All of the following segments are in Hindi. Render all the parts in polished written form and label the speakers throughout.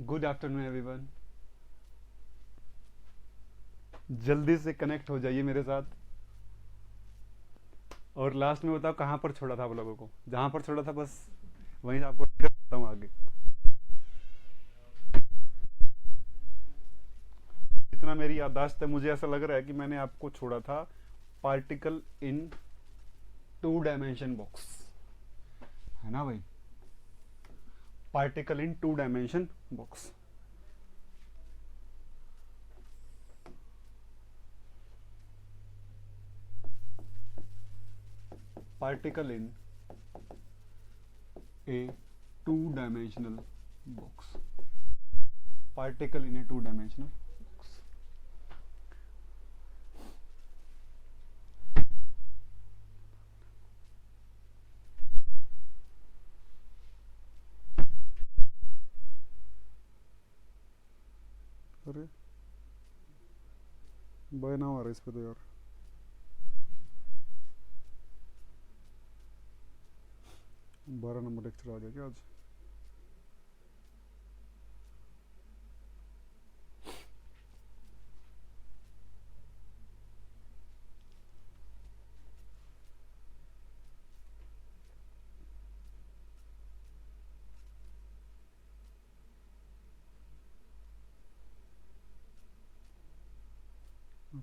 Speaker 1: Good afternoon everyone. जल्दी से कनेक्ट हो जाइए मेरे साथ। और लास्ट में बताओ कहाँ पर छोड़ा था आप लोगों को। जहाँ पर छोड़ा था बस वहीं से आपको बताता हूँ आगे। जितना मेरी याददाश्त है मुझे ऐसा लग रहा है कि मैंने आपको छोड़ा था particle in two dimension box, है ना भाई। Particle in two dimension box. Particle in a two dimensional box. Particle in a two dimensional box. अरे बय ना आ रहा इस पे तो यार। बारह नंबर लेक्चर आ गया क्या आज।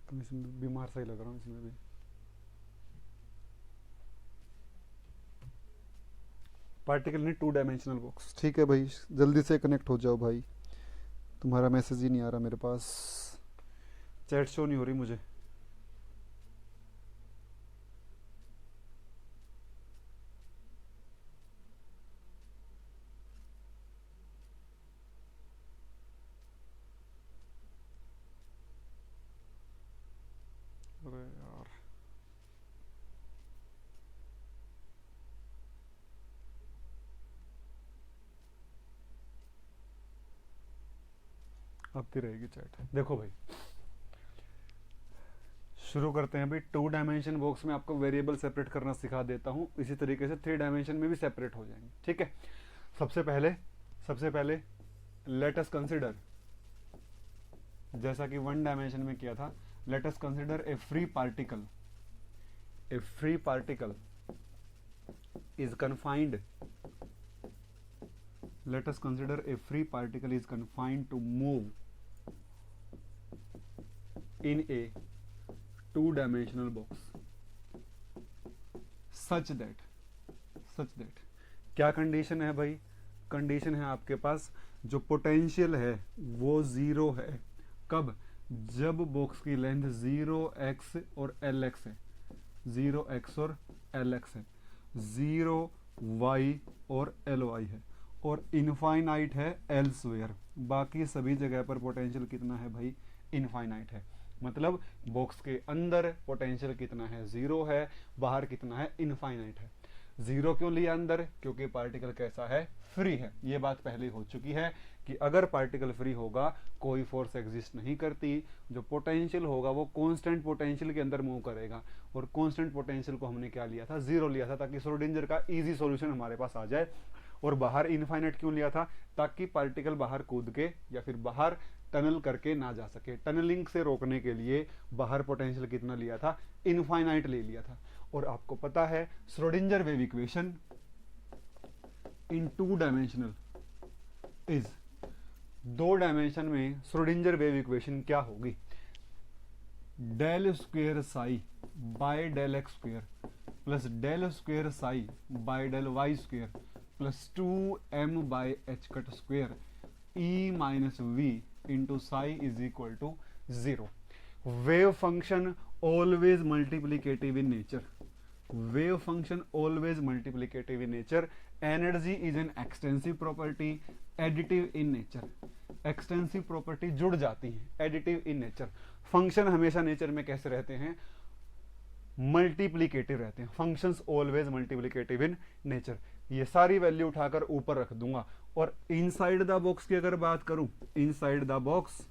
Speaker 1: तुम इसमें बीमार सा ही लग रहा हूँ इसमें भी। Particle in two dimensional box. ठीक है भाई, जल्दी से कनेक्ट हो जाओ भाई। तुम्हारा मैसेज ही नहीं आ रहा मेरे पास, चैट शो नहीं हो रही मुझे। अरे यार आती रहेगी चैट। देखो भाई, शुरू करते हैं भाई। टू डायमेंशन बॉक्स में आपको वेरिएबल सेपरेट करना सिखा देता हूँ, इसी तरीके से थ्री डायमेंशन में भी सेपरेट हो जाएंगे। ठीक है, सबसे पहले लेट अस कंसिडर, जैसा कि वन डायमेंशन में किया था, let us consider a free particle. A free particle is confined, let us consider a free particle is confined to move in a two dimensional box such that क्या कंडीशन है भाई। कंडीशन है आपके पास जो पोटेंशियल है वो जीरो है। कब? जब बॉक्स की लेंथ 0x और lx है, 0x और lx है, 0y और ly है, और इनफाइनाइट है एल्सवेयर। बाकी सभी जगह पर पोटेंशियल कितना है भाई? इनफाइनाइट है। मतलब बॉक्स के अंदर पोटेंशियल कितना है? जीरो है। बाहर कितना है? इनफाइनाइट है। जीरो क्यों लिया अंदर? क्योंकि पार्टिकल कैसा है? फ्री है। ये बात पहले हो चुकी है कि अगर पार्टिकल फ्री होगा कोई फोर्स एग्जिस्ट नहीं करती। जो पोटेंशियल होगा वो कांस्टेंट पोटेंशियल के अंदर मूव करेगा, और कांस्टेंट पोटेंशियल को हमने क्या लिया था? जीरो लिया था, ताकि श्रोडिंगर का इजी सॉल्यूशन हमारे पास आ जाए। और बाहर इनफाइनाइट क्यों लिया था? ताकि पार्टिकल बाहर कूद के या फिर बाहर टनल करके ना जा सके। टनलिंग से रोकने के लिए बाहर पोटेंशियल कितना लिया था? इनफाइनाइट ले लिया था। और आपको पता है Schrodinger wave equation in two dimensional is, दो डायमेंशन में श्रोडिंगर वेव इक्वेशन क्या होगी? Del square psi by del x square plus del square psi by del y square plus 2m by h cut square E minus V into psi is equal to 0। Wave function always multiplicative in nature. Wave function always multiplicative in nature. Energy is an extensive property, additive in nature. Extensive property जुड़ जाती है, एडिटिव इन नेचर। फंक्शन हमेशा नेचर में कैसे रहते हैं? मल्टीप्लीकेटिव रहते हैं। Functions always multiplicative in nature. ये सारी वैल्यू उठाकर ऊपर रख दूंगा। और इनसाइड द बॉक्स की अगर बात करूं, इनसाइड द बॉक्स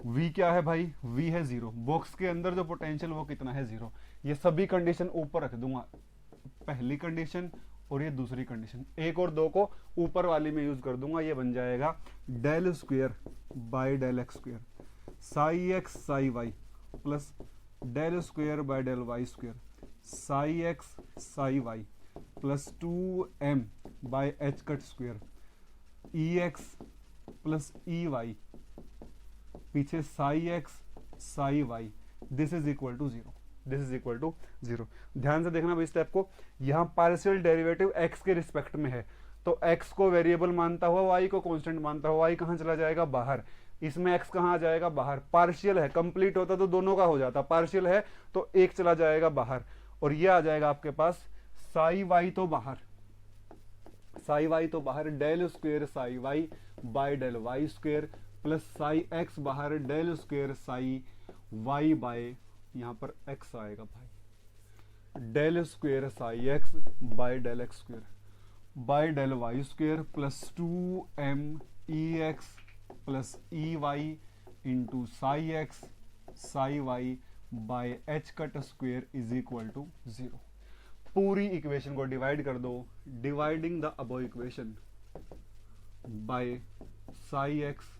Speaker 1: v क्या है भाई? v है 0। बॉक्स के अंदर जो पोटेंशियल वो कितना है? 0। ये सभी कंडीशन ऊपर रख दूंगा, पहली कंडीशन और ये दूसरी कंडीशन, 1 और 2 को ऊपर वाली में यूज कर दूंगा, ये बन जाएगा del square by del x square psi x psi y plus del square by del y square psi x psi y plus 2m by h cut square E x plus E y, पीछे psi x psi y, this is equal to zero, this is equal to zero. ध्यान से देखना भाई स्टेप को, यहां पार्शियल डेरिवेटिव x के रिस्पेक्ट में है, तो x को वेरिएबल मानता हुआ y को कांस्टेंट मानता हुआ y कहां चला जाएगा, बाहर। इसमें x कहां आ जाएगा, बाहर। पार्शियल है, कंप्लीट होता तो दोनों का हो जाता, पार्शियल है तो एक चला जाएगा बाहर, और ये आ जाएगा आपके पास साई वाई तो बाहर, साई वाई तो बाहर, del square psi y by del y square plus psi x बाहर, del square psi y by, यहां पर x आएगा भाई, del square psi x by del x square by del y square plus 2m E x plus E y into psi x psi y by h cut square is equal to zero. पूरी इक्वेशन को डिवाइड कर दो, dividing the above equation by Sai x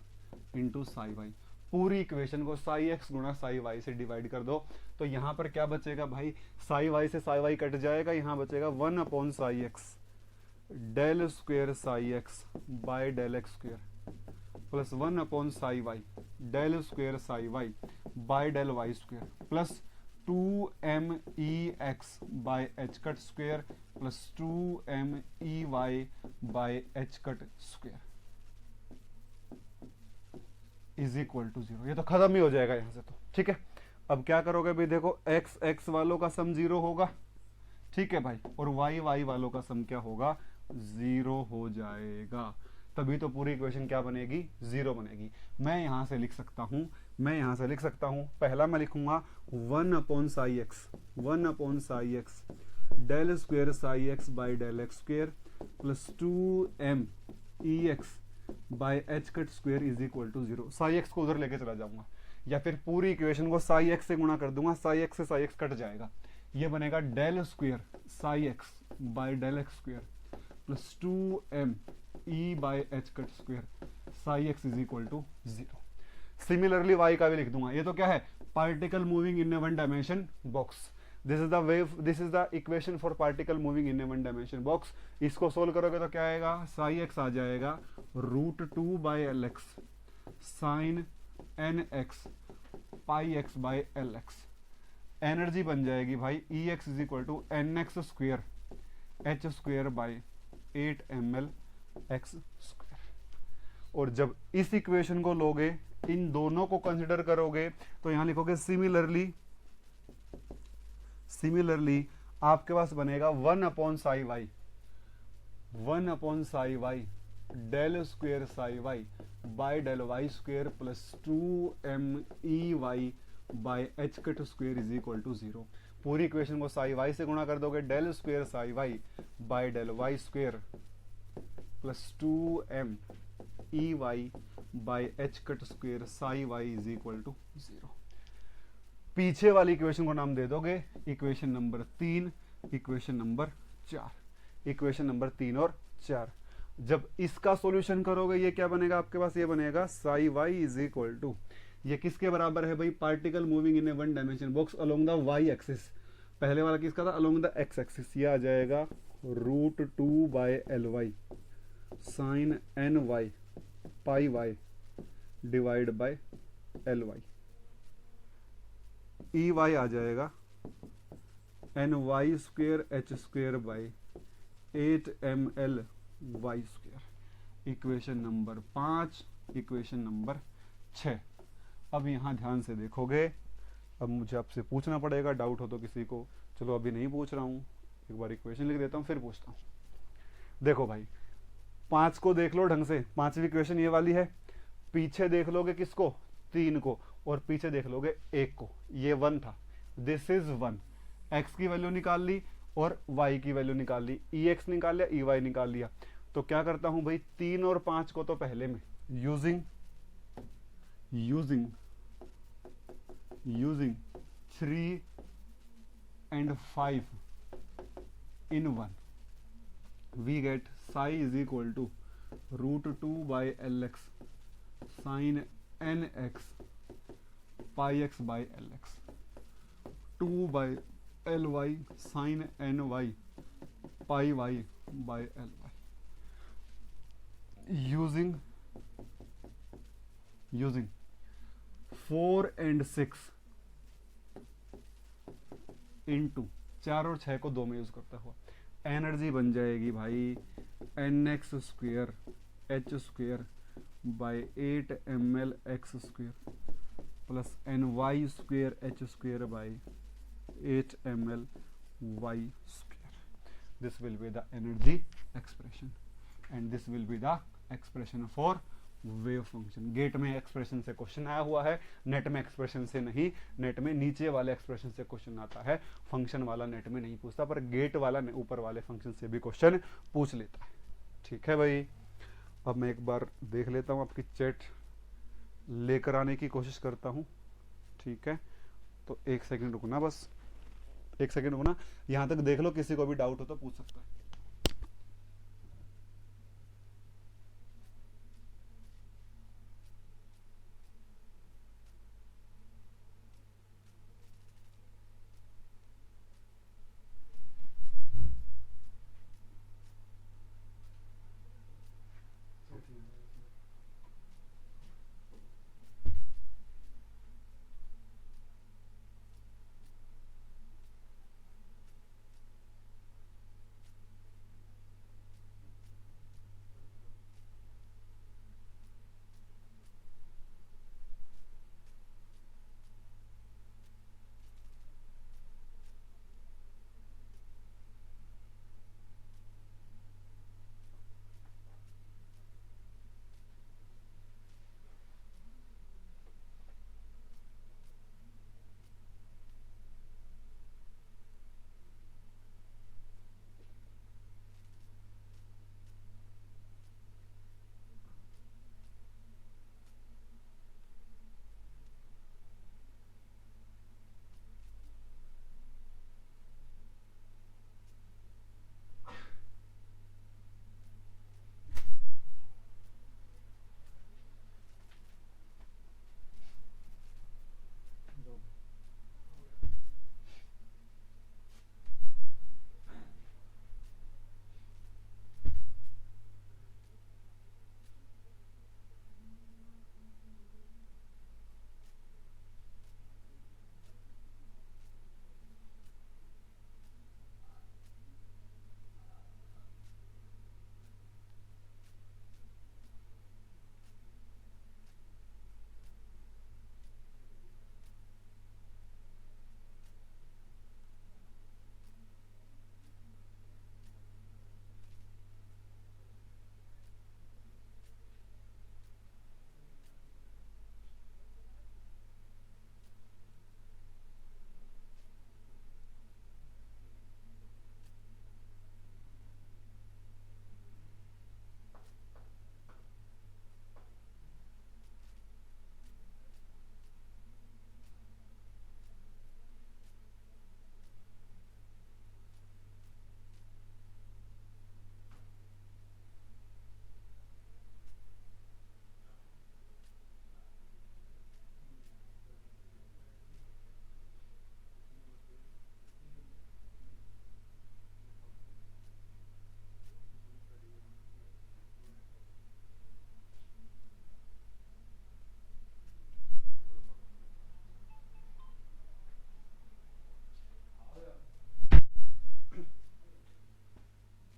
Speaker 1: into Sai Y, पूरी इक्वेशन को साई एक्स गुणा साई वाई से डिवाइड कर दो, तो यहां पर क्या बचेगा भाई, साई वाई से साई वाई कट जाएगा, यहां बचेगा 1 upon psi x del square psi x by del x square plus 1 upon psi y del square psi y by del y square plus 2m E x by h cut square plus 2m E y by h cut square is equal to zero. ये तो खत्म ही हो जाएगा यहां से, तो ठीक है। अब क्या करोगे भाई, देखो x x वालों का सम जीरो होगा, ठीक है भाई, और y y वालों का सम क्या होगा, जीरो हो जाएगा, तभी तो पूरी इक्वेशन क्या बनेगी, जीरो बनेगी। मैं यहां से लिख सकता हूं, मैं यहां से लिख सकता हूं, पहला मैं लिखूंगा 1 upon psi x, 1 upon psi x del square psi x by del x square plus 2m E x by h cut square is equal to zero. Psi x को उधर लेके चला जाऊंगा, या फिर पूरी इक्वेशन को साई एक्स से गुणा कर दूंगा, साई एक्स से साई एक्स कट जाएगा, ये बनेगा del square psi x by del x square plus 2m E by h cut square psi x is equal to zero. Similarly y का भी लिख दूंगा, ये तो क्या है, particle moving in a one dimension box, this is the wave, this is the equation for particle moving in a one dimension box. इसको सोल्व करोगे तो क्या आएगा, साई एक्स आ जाएगा √2 by L x sine n x pi x by L x. Energy बन जाएगी भाई E x is equal to n x square h square by 8ml x square. और जब इस इक्वेशन को लोगे, इन दोनों को कंसिडर करोगे, तो यहां लिखोगे सिमिलरली, सिमिलरली आपके पास बनेगा 1 upon psi y, 1 upon psi y del square psi y by del y square plus 2m E y by h cut square is equal to zero. पूरी इक्वेशन को साई वाई से गुणा कर दोगे, del square psi y by del y square plus 2m E y by h cut square psi y is equal to zero. पीछे वाली इक्वेशन को नाम दे दोगे equation number 3, equation number 4, equation number 3 और 4। जब इसका सॉल्यूशन करोगे, ये क्या बनेगा आपके पास, ये बनेगा psi y is equal to, ये किसके बराबर है भाई, particle moving in a one dimension box along the y axis. पहले वाला किसका था, अलोंग द एक्स एक्सिस, ये आ जाएगा √2 by L y sine n y pi y divide by L y, E y आ जाएगा n y square h square by 8ml y square. Equation number 5, equation number 6। अब यहां ध्यान से देखोगे, अब मुझे आपसे पूछना पड़ेगा, डाउट हो तो किसी को, चलो अभी नहीं पूछ रहा हूं, एक बार इक्वेशन लिख देता हूं फिर पूछता हूं। देखो भाई 5 को देख लो ढंग से, 5वीं इक्वेशन ये वाली है, पीछे देख लोगे किसको, 3 को, और पीछे देख लोगे 1 को, ये 1 था, दिस इज 1। x की वैल्यू निकाल ली और y की वैल्यू निकाल ली, ई एक्स निकाल लिया, ई वाई निकाल लिया। तो क्या करता हूं भाई, 3 और 5 को तो पहले में using 3 and 5 in 1, we get psi is equal to √2/LX sine NX pi x by LX 2/LY sine NY pi Y by LY using 4 and 6 into 4 और 6 को 2 में यूज करता हुआ एनर्जी बन जाएगी भाई NX square H square by 8 ml X square plus NY square H square by 8 ml Y square. This will be the energy expression and this will be the expression for wave function. GATE में एक्सप्रेशन से क्वेश्चन आया हुआ है, नेट में एक्सप्रेशन से नहीं. नेट में नीचे वाले एक्सप्रेशन से क्वेश्चन आता है, फंक्शन वाला नेट में नहीं पूछता, पर गेट वाला ऊपर वाले फंक्शन से भी क्वेश्चन पूछ लेता है. ठीक है भाई. अब मैं एक बार देख लेता हूँ, आपकी चैट लेकर आने की कोशिश करता हूँ. ठीक है, तो एक सेकंड रुकना, बस एक सेकंड रुकना. यहाँ तक देख लो, किसी को भी डाउट हो तो पूछ सकता है.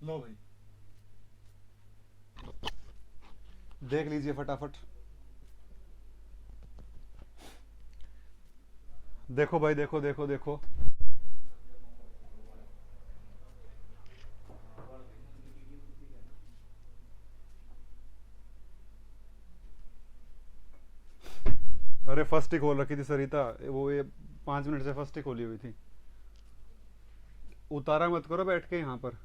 Speaker 1: लो भाई, देख लीजिए फटाफट. देखो भाई, देखो देखो देखो. अरे फर्स्ट ही खोल रखी थी सरिता, वो ये 5 मिनट से फर्स्ट ही खोली हुई थी. उतारा मत करो बैठ के यहाँ पर.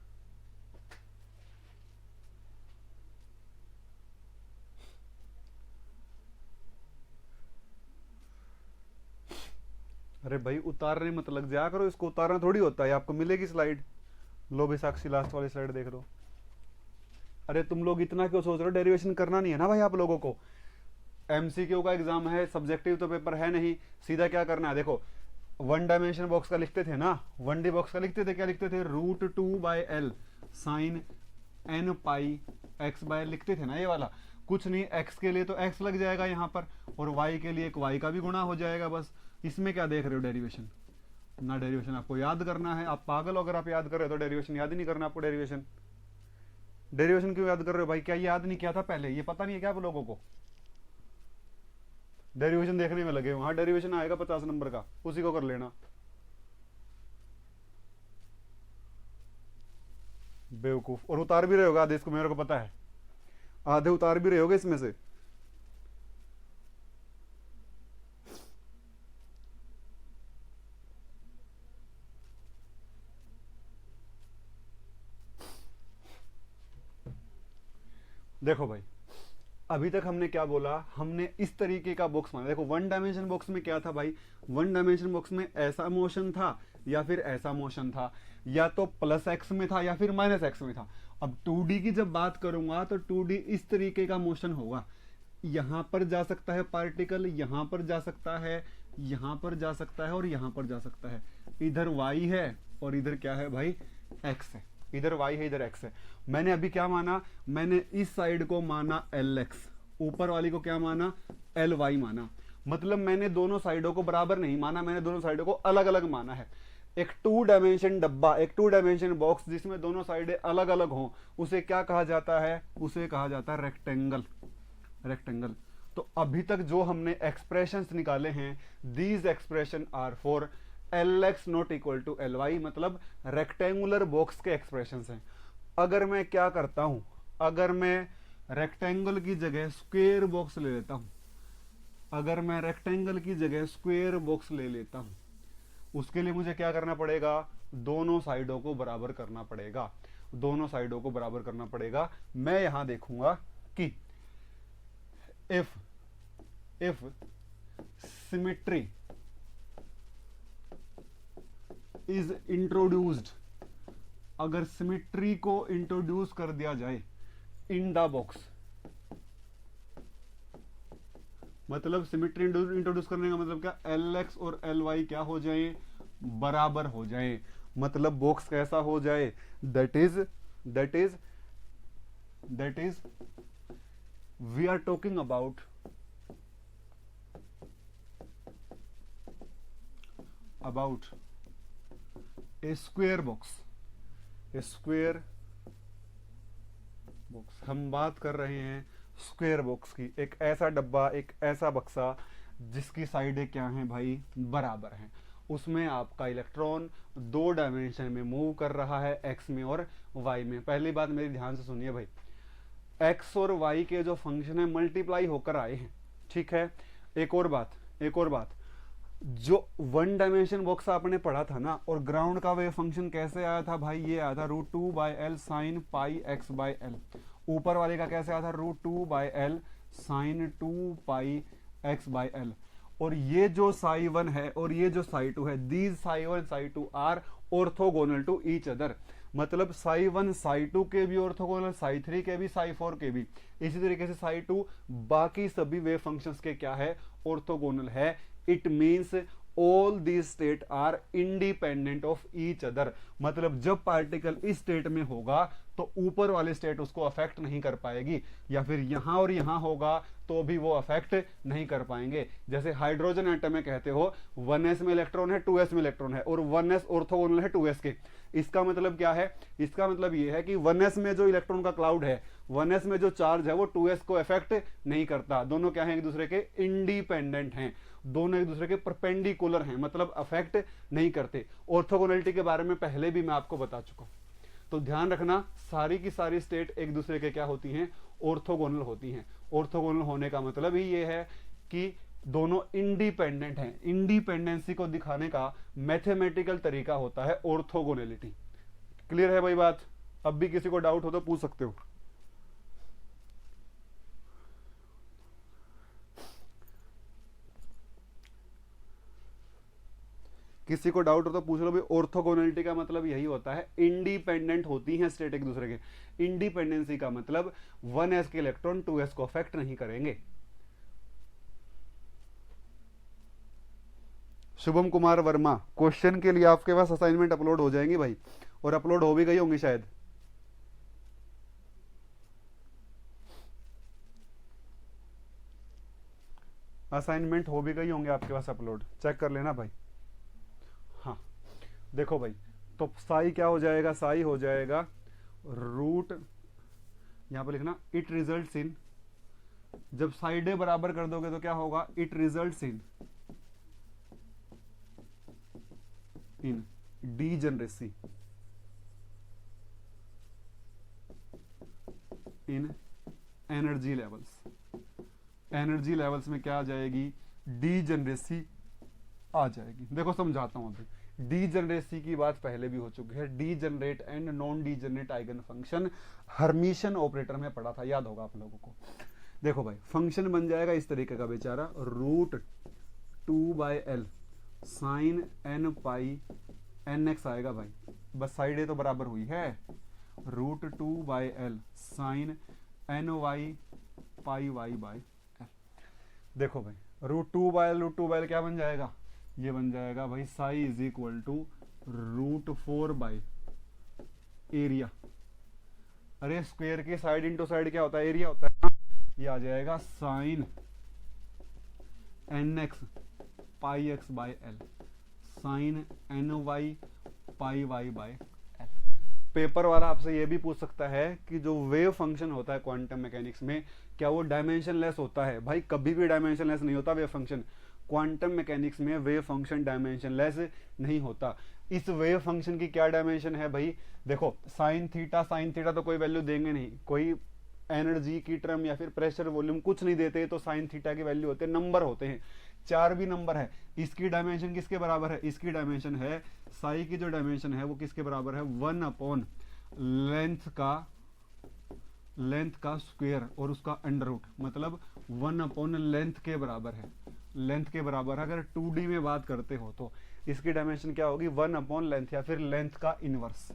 Speaker 1: अरे भाई उतारने मत लग जाया करो, इसको उतारना थोड़ी होता है, आपको मिलेगी स्लाइड. लो भी साक्षी, लास्ट वाली स्लाइड देख लो. अरे तुम लोग इतना क्यों सोच रहे हो, डेरिवेशन करना नहीं है ना भाई आप लोगों को, एमसीक्यू का एग्जाम है, सब्जेक्टिव तो पेपर है नहीं, सीधा क्या करना है, देखो वन डायमेंशन बॉक्स का लिखते थे ना, वन डी बॉक्स का लिखते थे, क्या लिखते थे, √2/L साइन n पाई x बाय लिखते थे ना, ये वाला कुछ नहीं, x के लिए तो x लग जाएगा यहाँ पर, और y के लिए एक y का भी गुणा हो जाएगा, बस इसमें क्या देख रहे हो डेरिवेशन, ना डेरिवेशन आपको याद करना है, आप पागल हो अगर आप याद कर रहे हो तो, डेरिवेशन याद ही नहीं करना आपको, डेरिवेशन डेरिवेशन क्यों याद कर रहे हो भाई, क्या याद नहीं किया था पहले, ये पता नहीं है क्या आप लोगों को, डेरिवेशन देखने में लगे हो, हाँ डेरिवेशन आएगा 50 नंबर का, उसी को कर लेना, बेवकूफ, और उतार भी रहे होगा आधे, इसको मेरे को पता है, आधे उतार भी रहे होगे इसमें से। देखो भाई अभी तक हमने क्या बोला, हमने इस तरीके का बॉक्स माना, देखो वन डायमेंशन बॉक्स में क्या था भाई, वन डायमेंशन बॉक्स में ऐसा मोशन था या फिर ऐसा मोशन था, या तो प्लस एक्स में था या फिर माइनस एक्स में था। अब 2D की जब बात करूंगा तो 2D इस तरीके का मोशन होगा, यहां पर जा सकता है पार्टिकल, यहां पर जा सकता है, यहां पर जा सकता है और यहां पर जा सकता है, इधर y है और इधर क्या है भाई x है, इधर y है इधर x है। मैंने अभी क्या माना, मैंने इस साइड को माना Lx, ऊपर वाली को क्या माना Ly माना, मतलब मैंने दोनों साइडों को बराबर नहीं माना, मैंने दोनों साइडों को अलग अलग माना है। एक 2 डायमेंशन डब्बा, एक 2 डायमेंशन बॉक्स जिसमें दोनों साइडें अलग अलग हों, उसे क्या कहा जाता है, उसे कहा जाता है रेक्टेंगल, रेक्टेंगल। तो अभी तक जो हमने एक्सप्रेशंस निकाले हैं, these expression are for Lx not equal to Ly, मतलब रेक्टेंगुलर बॉक्स के एक्सप्रेशंस हैं। अगर मैं क्या करता हूं, अगर मैं रेक्टेंगल की जगह स्क्वायर बॉक्स ले लेता हूं, अगर मैं रेक्टेंगल की जगह स्क्वायर बॉक्स ले लेता हूं, उसके लिए मुझे क्या करना पड़ेगा, दोनों साइडों को बराबर करना पड़ेगा, दोनों साइडों को बराबर करना पड़ेगा। मैं यहां देखूंगा कि if symmetry is introduced, अगर सिमेट्री को इंट्रोड्यूस कर दिया जाए इन द बॉक्स, मतलब सिमेट्री इंट्रोड्यूस करने का मतलब क्या, Lx और Ly क्या हो जाए, बराबर हो जाए, मतलब बॉक्स कैसा हो जाए, that is we are talking about a square box, a square box, हम बात कर रहे हैं स्क्वायर बॉक्स की, एक ऐसा डब्बा, एक ऐसा बक्सा जिसकी साइडें क्या हैं भाई, बराबर हैं, उसमें आपका इलेक्ट्रॉन 2 डायमेंशन में मूव कर रहा है, एक्स में और वाई में। पहली बात मेरी ध्यान से सुनिए भाई, एक्स और वाई के जो फंक्शन है मल्टीप्लाई होकर आए हैं, ठीक है। एक और बात, जो वन डायमेंशन बॉक्स आपने पढ़ा था ना, और ग्राउंड का वेव फंक्शन कैसे आया था भाई, ये आया था √2/L sine pi x by L, ऊपर वाले का कैसे आया था, √2/L sine 2 pi x by L, और ये जो साई 1 है और ये जो साई 2 है, these psi 1 psi 2 are orthogonal to each other, मतलब साई 1 साई 2 के भी ऑर्थोगोनल, साई 3 के भी, साई 4 के भी, इसी तरीके से साई 2 बाकी सभी वेव फंक्शंस के क्या है, ऑर्थोगोनल है। It means all these state are independent of each other, मतलब जब पार्टिकल इस स्टेट में होगा तो ऊपर वाले स्टेट उसको अफेक्ट नहीं कर पाएगी, या फिर यहां और यहां होगा तो भी वो अफेक्ट नहीं कर पाएंगे। जैसे हाइड्रोजन एटम में कहते हो 1s में इलेक्ट्रॉन है, 2s में इलेक्ट्रॉन है, और 1s ऑर्थोगोनल है 2s के, इसका मतलब क्या है, इसका मतलब ये है कि 1s में जो इलेक्ट्रॉन का क्लाउड है, 1s में जो चार्ज है वो 2s को अफेक्ट नहीं करता, दोनों क्या है, एक दूसरे के इंडिपेंडेंट हैं, दोनों एक दूसरे के परपेंडिकुलर हैं, मतलब अफेक्ट नहीं करते। ऑर्थोगोनलिटी के बारे में पहले भी मैं आपको बता चुका हूं, तो ध्यान रखना सारी की सारी स्टेट एक दूसरे के क्या होती हैं, ऑर्थोगोनल होती हैं। ऑर्थोगोनल होने का मतलब ही ये है कि दोनों इंडिपेंडेंट हैं, इंडिपेंडेंसी को दिखाने का मैथमेटिकल तरीका होता है ऑर्थोगोनलिटी। क्लियर है भाई बात, अब भी किसी को डाउट हो तो पूछ सकते हो। किसी को डाउट हो तो पूछ लो भाई। ऑर्थोगोनलिटी का मतलब यही होता है, इंडिपेंडेंट होती हैं स्टेट एक दूसरे के। इंडिपेंडेंसी का मतलब 1s के इलेक्ट्रॉन 2s को अफेक्ट नहीं करेंगे। शुभम कुमार वर्मा, क्वेश्चन के लिए आपके पास असाइनमेंट अपलोड हो जाएंगी भाई, और अपलोड हो भी गई होंगी शायद। असाइनमेंट हो भी गई होंगे आपके पास अपलोड, चेक कर लेना भाई। हाँ देखो भाई, तो साई क्या हो जाएगा, साई हो जाएगा रूट, यहां पर लिखना इट रिजल्ट्स इन, जब साइडें बराबर कर दोगे तो क्या होगा, it results in degeneracy in energy levels. Energy levels में क्या आ जाएगी, डीजनरेसी आ जाएगी। देखो समझाता हूं अभी। डीजनरेसी की बात पहले भी हो चुकी है, degenerate and non degenerate eigen function Hermitian operator में पढ़ा था, याद होगा आप लोगों को। देखो भाई, फंक्शन बन जाएगा इस तरीके का बेचारा, रूट 2/L साइन n पाई nx आएगा भाई, बस साइड तो बराबर हुई है, root 2/L sign ny pi y bye l। देखो भाई, रूट 2/L क्या बन जाएगा, ये बन जाएगा भाई psi is equal to root 4 by area. अरे स्क्वायर के साइड इंटू साइड क्या होता है, एरिया होता है। ये आ जाएगा sine nx pi x by L sine ny pi y by L. Paper वाला आपसे ये भी पूछ सकता है कि जो वेव फंक्शन होता है क्वांटम मैकेनिक्स में, क्या वो डायमेंशनलेस होता है। भाई कभी भी डायमेंशनलेस नहीं होता वेव फंक्शन। क्वांटम मैकेनिक्स में वेव फंक्शन डायमेंशनलेस नहीं होता। इस वेव फंक्शन की क्या डायमेंशन है भाई, देखो साइन थीटा तो कोई वैल्यू देंगे नहीं, कोई एनर्जी की टर्म या फिर प्रेशर वॉल्यूम कुछ नहीं देते, तो साइन थीटा की वैल्यू होते हैं, नंबर होते हैं, 4 भी नंबर है। इसकी डायमेंशन किसके बराबर है, इसकी डायमेंशन है, साई की जो डायमेंशन है वो किसके बराबर है, 1 अपॉन लेंथ का स्क्वायर और उसका अंडर रूट, मतलब 1 अपॉन लेंथ के बराबर है। लेंथ के बराबर अगर 2D में बात करते हो तो इसकी डायमेंशन क्या होगी, 1 अपॉन लेंथ या फिर लेंथ का इनवर्स।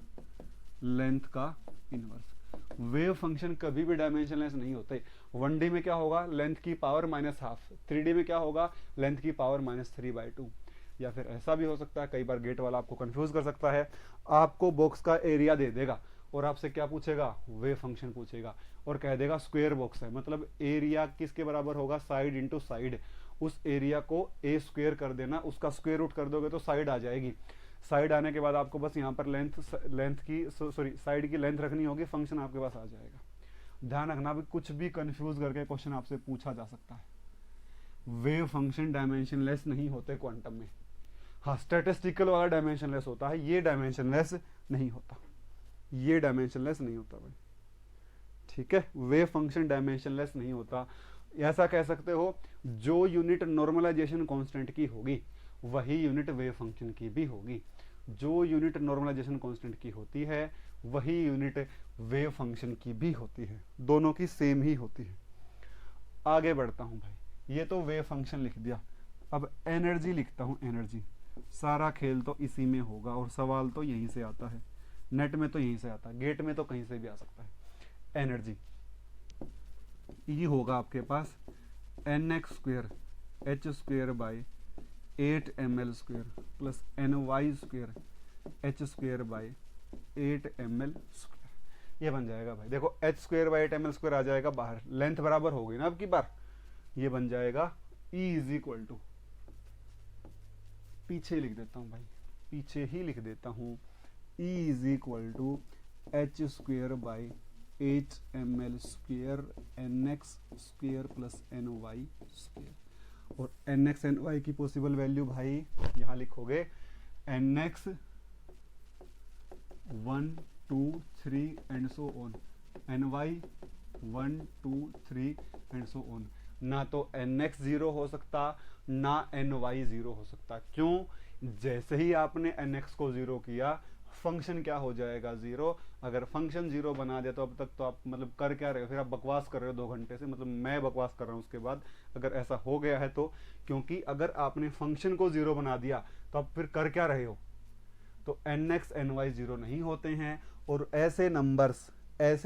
Speaker 1: वेव फंक्शन कभी भी डायमेंशनलेस नहीं होते। 1D में क्या होगा, लेंथ की पावर -12, 3D में क्या होगा, लेंथ की पावर -3/2। या फिर ऐसा भी हो सकता है, कई बार गेट वाला आपको कंफ्यूज कर सकता है, आपको बॉक्स का एरिया दे देगा और आपसे क्या पूछेगा, वेव फंक्शन पूछेगा और कह देगा स्क्वायर बॉक्स है, मतलब एरिया किसके बराबर होगा, साइड इंटू साइड। उस एरिया को ए स्क्वायर कर देना, उसका स्क्वायर रूट कर दोगे तो साइड आ जाएगी। साइड आने के बाद आपको बस यहाँ पर साइड की लेंथ रखनी होगी, फंक्शन आपके पास आ जाएगा। ध्यान रखना भी, कुछ भी कंफ्यूज करके क्वेश्चन आपसे पूछा जा सकता है। वेव फंक्शन डायमेंशनलेस नहीं होते क्वांटम में। हाँ स्टैटिस्टिकल वाला डायमेंशनलेस होता है, ये डायमेंशनलेस नहीं होता, ये डायमेंशनलेस नहीं होता भाई, ठीक है। वेव फंक्शन डायमेंशनलेस नहीं होता। ऐसा कह सकते हो, जो यूनिट नॉर्मलाइजेशन कांस्टेंट की होगी वही यूनिट वेव फंक्शन की भी होगी। जो यूनिट नॉर्मलाइजेशन कांस्टेंट की होती है वही यूनिट वेव फंक्शन की भी होती है, दोनों की सेम ही होती है। आगे बढ़ता हूं भाई, ये तो वेव फंक्शन लिख दिया, अब एनर्जी लिखता हूं। एनर्जी, सारा खेल तो इसी में होगा और सवाल तो यहीं से आता है, नेट में तो यहीं से आता है, गेट में तो कहीं से भी आ सकता है। एनर्जी ये होगा आपके पास nx square h square by 8 ml square plus ny square h square by 8 ml square. ये बन जाएगा भाई, देखो h square by 8 ml square आ जाएगा बाहर, लेंथ बराबर हो गई ना अब की बार। ये बन जाएगा E इज इक्वल टू, पीछे लिख देता हूं भाई, पीछे ही लिख देता हूं, E is equal to h square by 8 ml square nx square plus ny square. और nx ny की पॉसिबल वैल्यू भाई यहां लिखोगे, nx 1 2 3 and so on, ny 1 2 3 and so on. ना तो nx 0 हो सकता, ना ny 0 हो सकता। क्यों, जैसे ही आपने nx को 0 किया फंक्शन क्या हो जाएगा, 0। अगर फंक्शन 0 बना दिया तो अब तक तो आप मतलब कर क्या रहे हो, फिर आप बकवास कर रहे हो 2 घंटे से, मतलब मैं बकवास कर रहा हूँ उसके बाद, अगर ऐसा हो गया है तो। क्योंकि अगर आपने फंक्शन को 0 बना दिया तो आप फिर कर क्या रहे हो, तो nx ny 0 नहीं होते हैं। और ऐसे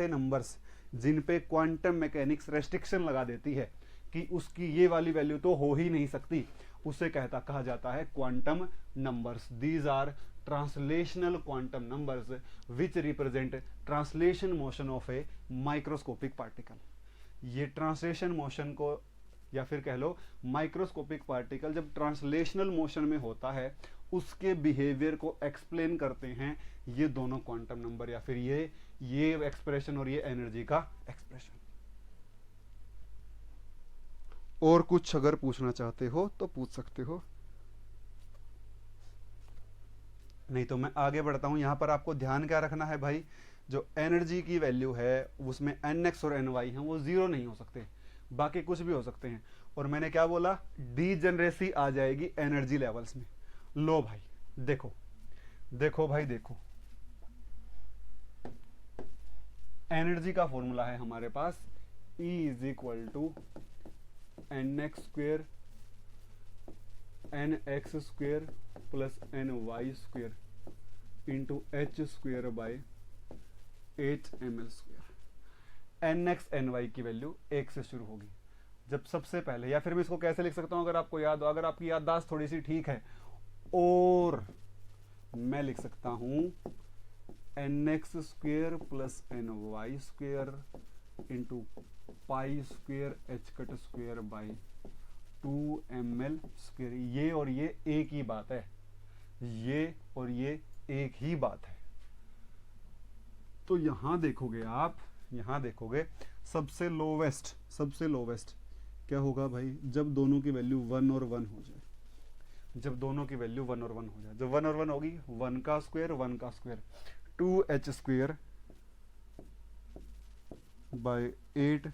Speaker 1: नंबर्स जिन पे क्वांटम मैकेनिक्स रेस्ट्रिक्शन लगा देती है कि उसकी ये वाली वैल्यू तो हो ही नहीं सकती, उसे कहा जाता है quantum numbers. These are translational quantum numbers which represent translation motion of a microscopic particle. ये ट्रांसलेशन मोशन को, या फिर कह लो माइक्रोस्कोपिक पार्टिकल जब ट्रांसलेशनल मोशन में होता है उसके बिहेवियर को एक्सप्लेन करते हैं ये दोनों क्वांटम नंबर, या फिर ये एक्सप्रेशन और ये एनर्जी का एक्सप्रेशन। और कुछ अगर पूछना चाहते हो तो पूछ सकते हो, नहीं तो मैं आगे बढ़ता हूं। यहां पर आपको ध्यान क्या रखना है भाई, जो एनर्जी की वैल्यू है उसमें nx और ny हैं वो 0 नहीं हो सकते, बाकी कुछ भी हो सकते हैं। और मैंने क्या बोला, डीजनरेसी आ जाएगी एनर्जी लेवल्स में। लो भाई देखो भाई देखो, एनर्जी का फॉर्मूला है हमारे पास E is equal to nx square nx square plus ny square into h square by 8 ml square. nx ny की वैल्यू 1 से शुरू होगी जब सबसे पहले, या फिर मैं इसको कैसे लिख सकता हूं अगर आपको याद हो, अगर आपकी याददाश्त थोड़ी सी ठीक है, और मैं लिख सकता हूं nx square plus ny square into pi square h cut square by 2 ml square. ये और ये एक ही बात है, ये और ये एक ही बात है। तो यहां देखोगे आप, यहां देखोगे सबसे लोवेस्ट क्या होगा भाई, जब दोनों की वैल्यू 1 और 1 हो जाए, जब दोनों की वैल्यू 1 और 1 हो जाए, जब 1 और 1 होगी 1 का square 2h square by 8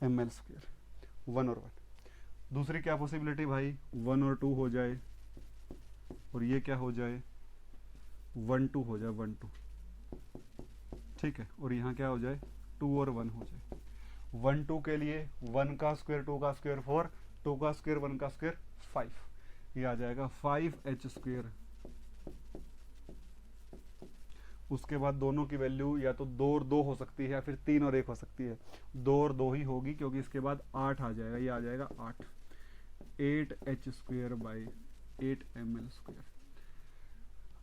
Speaker 1: ml square, 1 और 1। दूसरी क्या पॉसिबिलिटी भाई, 1 और 2 हो जाए, और ये क्या हो जाए 1 2 हो जाए, 1 2, ठीक है। और यहाँ क्या हो जाए 2 और 1 हो जाए। 1 2 के लिए 1 का स्क्वायर 2 का स्क्वायर 4, 2 का स्क्वायर 1 का स्क्वायर 5, ये आ जाएगा 5h स्क्वायर। उसके बाद दोनों की वैल्यू या तो 2 और 2 हो सकती है, या फिर 3 और 1 हो सकती है। 2 और 2 ही होगी, क्योंकि इसके बाद 8 आ जाएगा, ये आ जाएगा 8 8h square by 8 ml square.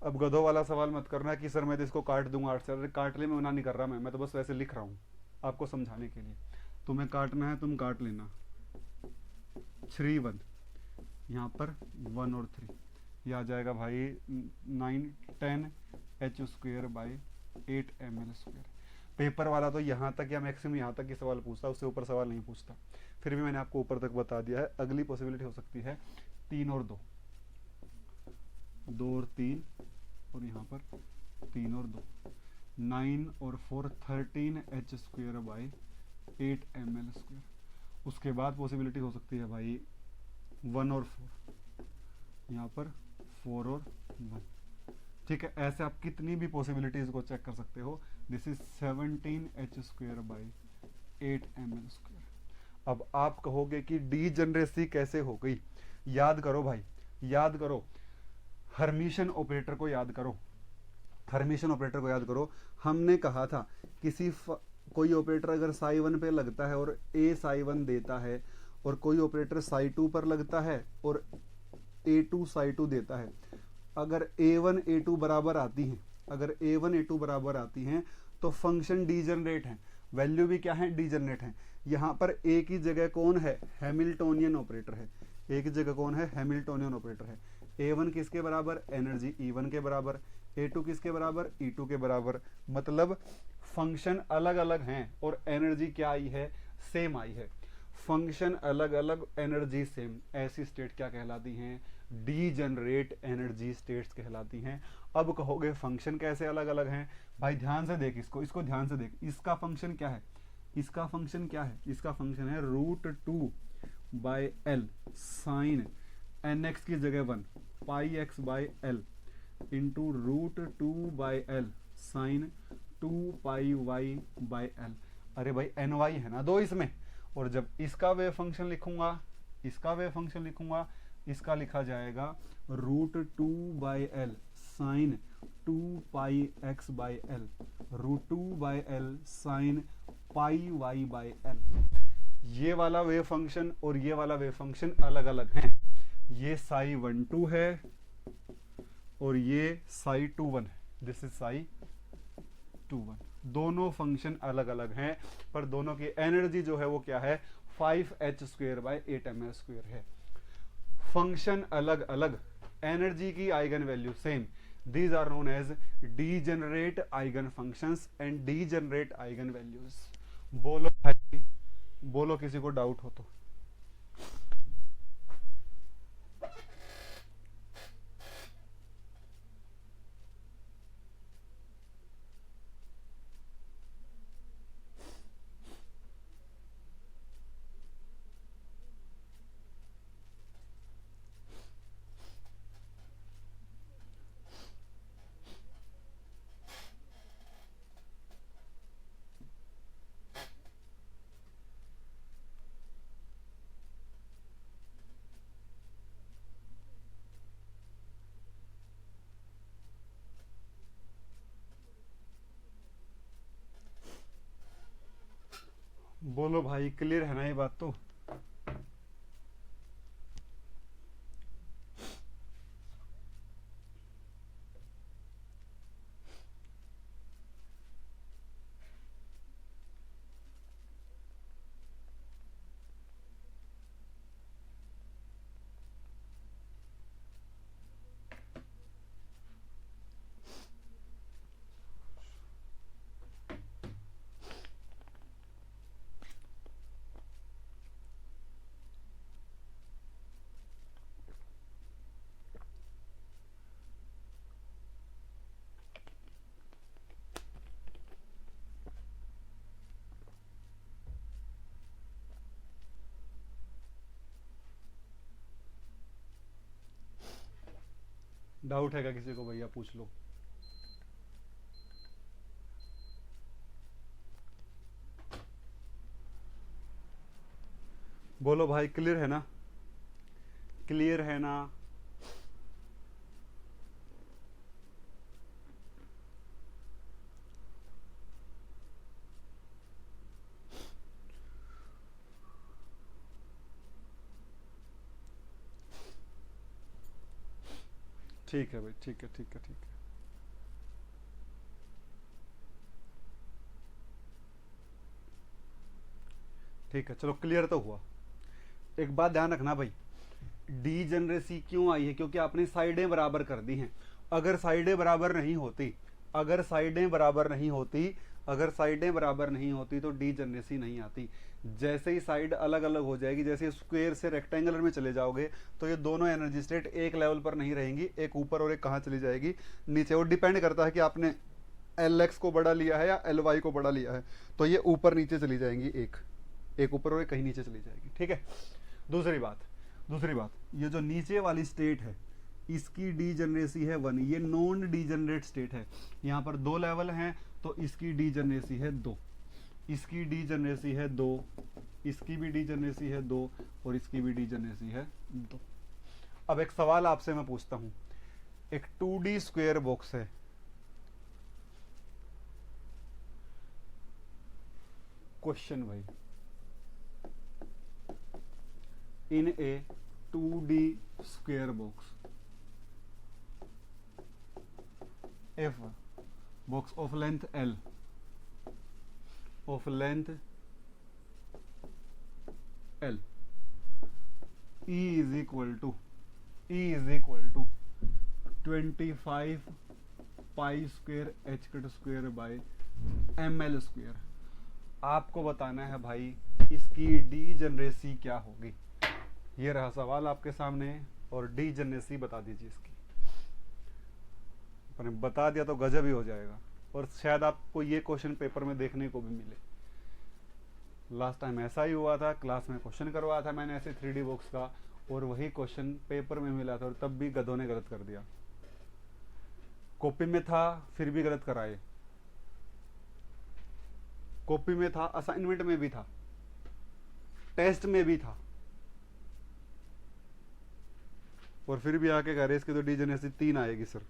Speaker 1: अब गधों वाला सवाल मत करना कि सर मैं तो इसको काट दूंगा 8 से, अरे काटने में मना नहीं कर रहा, मैं तो बस वैसे लिख रहा हूँ आपको समझाने के लिए। तुम्हें काटना है तुम काट लेना, 3 1 यहाँ पर 1 और 3, ये आ जाएगा भाई 9 10 h square by 8 ml square. Paper वाला तो यहाँ तक या मैक्सिमम यहाँ तक ही सवाल पूछता, उससे ऊपर सवाल नहीं पूछता। फिर भी मैंने आपको ऊपर तक बता दिया है। अगली पॉसिबिलिटी हो सकती है 3 और 2, 2 और 3, और यहाँ पर 3 और 2, 9 और 4 13h square by 8 ml square. उसके बाद पॉसिबिलिटी हो सकती है भाई 1 और 4, यहाँ पर 4 और 1, ठीक है। ऐसे आप कितनी भी पॉसिबिलिटीज को चेक कर सकते हो। This is 17h square by 8 ml square. अब आप कहोगे कि डीजनरेसी कैसे हो गई, याद करो भाई, याद करो, हर्मिशन ऑपरेटर को याद करो, हर्मिशन ऑपरेटर को याद करो। हमने कहा था कोई ऑपरेटर अगर साई 1 पे लगता है और ए साई 1 देता है, और कोई ऑपरेटर साई 2 पर लगता है और A2 साई 2 देता है, अगर A1 A2 बराबर आती हैं, अगर A1 A2 बराबर आती हैं तो फंक्शन डीजनरेट है, वैल्यू भी क्या है, डीजनरेट है। यहाँ पर ए की जगह कौन है, हैमिल्टोनियन ऑपरेटर है। ए की जगह कौन है, हैमिल्टोनियन ऑपरेटर है। A1 किसके बराबर, एनर्जी E1 के बराबर। A2 किसके बराबर, E2 के बराबर। मतलब फंक्शन अलग अलग हैं और एनर्जी क्या आई है, सेम आई है। फंक्शन अलग अलग, एनर्जी सेम, ऐसी स्टेट क्या कहलाती हैं, डीजनरेट एनर्जी स्टेट्स कहलाती हैं। अब कहोगे फंक्शन कैसे अलग अलग हैं, भाई ध्यान से देख, इसको ध्यान से देख। इसका फंक्शन क्या है, इसका फंक्शन क्या है, इसका फंक्शन है √2 बाय L साइन nx की जगह 1 pi x by L into root 2/l sine 2πy/l। अरे भाई एन वाई है ना दो इसमें, और जब इसका वेव फंक्शन लिखूंगा, इसका वेव फंक्शन लिखूंगा, इसका लिखा जाएगा root 2/l sign 2πx/l, root 2/l sign πy/l। ये वाला वेव फंक्शन और ये वाला वेव फंक्शन अलग अलग हैं। ये साई 1 2 है और ये साई 2 1 है, दिस इज साई 2 1। दोनों फंक्शन अलग अलग हैं, पर दोनों की एनर्जी जो है वो क्या है, 5h²/8ml² है। फंक्शन अलग अलग, एनर्जी की eigenvalue same. These are known as degenerate eigenfunctions and degenerate eigenvalues. बोलो भाई, बोलो किसी को डाउट हो तो। बोलो भाई, क्लियर है ना ये बात तो। डाउट है क्या किसी को? भैया पूछ लो। बोलो भाई, क्लियर है ना? क्लियर है ना? ठीक है भाई, ठीक है ठीक है ठीक है। ठीक है, चलो क्लियर तो हुआ। एक बात ध्यान रखना भाई, डीजेनरेसी क्यों आई है? क्योंकि आपने साइडें बराबर कर दी हैं। अगर साइडें बराबर नहीं होती, अगर साइडें बराबर नहीं होती, अगर साइडें बराबर नहीं होती तो डीजेनरेसी नहीं आती। जैसे ही साइड अलग अलग हो जाएगी, जैसे स्क्वायर से रेक्टेंगुलर में चले जाओगे, तो ये दोनों एनर्जी स्टेट एक लेवल पर नहीं रहेंगी, एक ऊपर और एक कहाँ चली जाएगी, नीचे। वो डिपेंड करता है कि आपने Lx को बड़ा लिया है या Ly को बड़ा लिया है, तो ये ऊपर नीचे चली जाएंगी, एक ऊपर और एक कहीं नीचे चली जाएगी। ठीक है। दूसरी बात, ये जो नीचे वाली स्टेट है, इसकी डीजेनरेसी है 1, ये नॉन डीजेनरेट स्टेट है। यहाँ पर 2 लेवल हैं, तो इसकी डीजेनरेसी है 2, इसकी डीजेनरेसी है 2, इसकी भी डीजेनरेसी है 2, और इसकी भी डीजेनरेसी है 2। अब एक सवाल आपसे मैं पूछता हूं, एक 2D स्क्वायर बॉक्स है, क्वेश्चन भाई, in a 2D square box, if box of length L, of length L, E is equal to 25 pi square h cut square by ml square। आपको बताना है भाई इसकी डीजेनरेसी क्या होगी। ये रहा सवाल आपके सामने, और डीजेनरेसी बता दीजिए इसकी। अपने बता दिया तो गजब ही हो जाएगा, और शायद आपको ये क्वेश्चन पेपर में देखने को भी मिले। लास्ट टाइम ऐसा ही हुआ था, क्लास में क्वेश्चन करवाया था मैंने ऐसे 3D बॉक्स का, और वही क्वेश्चन पेपर में मिला था, और तब भी गधों ने गलत कर दिया। कॉपी में था फिर भी गलत कराए, कॉपी में था, असाइनमेंट में भी था, टेस्ट में भी था, और फिर भी आके कह रहे इसकी तो डिजेनरेसी 3 आएगी सर।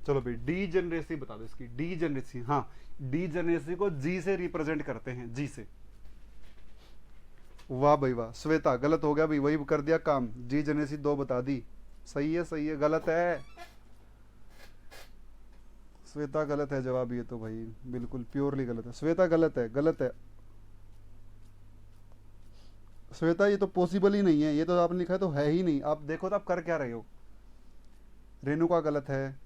Speaker 1: चलो भाई डीजेनरेसी बता दो इसकी, डीजेनरेसी, हाँ डीजेनरेसी को जी से रिप्रेजेंट करते हैं, जी से। वाह भाई वाह, श्वेता गलत हो गया भाई, वही कर दिया काम, डीजेनरेसी 2 बता दी। सही है सही है, गलत है श्वेता, गलत है जवाब ये तो भाई, बिल्कुल प्योरली गलत है श्वेता, गलत है गलत है श्वेता, ये तो पॉसिबल ही नहीं है, ये तो आपने लिखा है तो है ही नहीं। आप देखो तो आप कर क्या रहे हो। रेणुका गलत है,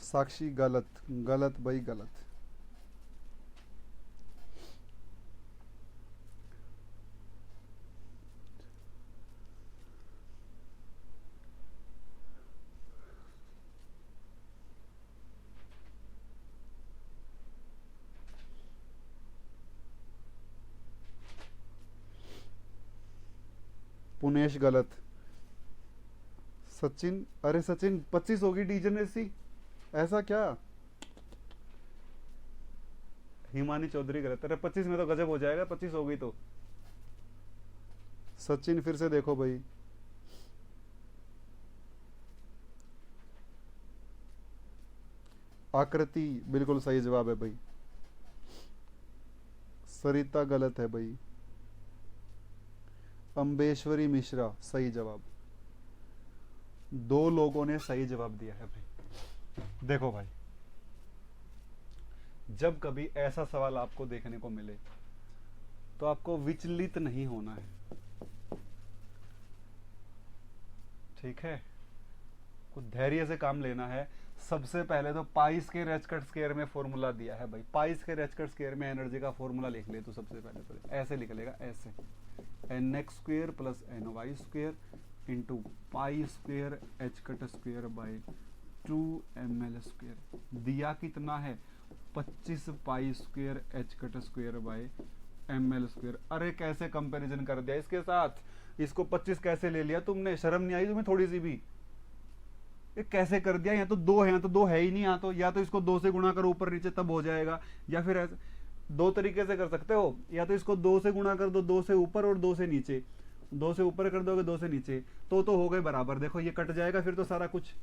Speaker 1: साक्षी गलत, गलत भाई गलत। पुनेश गलत। सचिन, अरे सचिन 25 होगी डीजेनरेसी, ऐसा क्या। हिमानी चौधरी गलत, अरे 25 में तो गजब हो जाएगा, 25 हो गई तो। सचिन फिर से देखो भाई, आकृति बिल्कुल सही जवाब है भाई। सरिता गलत है भाई। अंबेश्वरी मिश्रा सही जवाब। 2 लोगों ने सही जवाब दिया है भाई। देखो भाई, जब कभी ऐसा सवाल आपको देखने को मिले तो आपको विचलित नहीं होना है, ठीक है, कुछ धैर्य से काम लेना है। सबसे पहले तो पाई स्क्वायर एच कट स्क्वायर में फॉर्मूला दिया है भाई, पाई स्क्वायर एच कट स्क्वायर में एनर्जी का फॉर्मूला लिख ले। तो सबसे पहले तो ऐसे लिख लेगा, ऐसे n x square plus n y square into pi square h cut square by 2ml square. दिया कितना है 25 pi square h cut square by ml square. अरे कैसे कंपैरिजन कर दिया इसके साथ, इसको 25 कैसे ले लिया तुमने, शर्म नहीं आई तुम्हें थोड़ी सी भी। ये कैसे कर दिया, यहाँ तो 2 है, यहाँ तो 2 है ही नहीं, यहाँ तो या तो इसको 2 से गुणा करो ऊपर नीचे तब हो जाएगा, या फिर ऐसे 2 तरीके से कर सकते हो, या तो इसको 2 से गुणा कर दो, 2 से ऊपर और 2 से नीचे, 2 से ऊपर कर दोगे 2 से नीचे, तो हो गए बराबर। देखो ये कट जाएगा फिर तो सारा कुछ,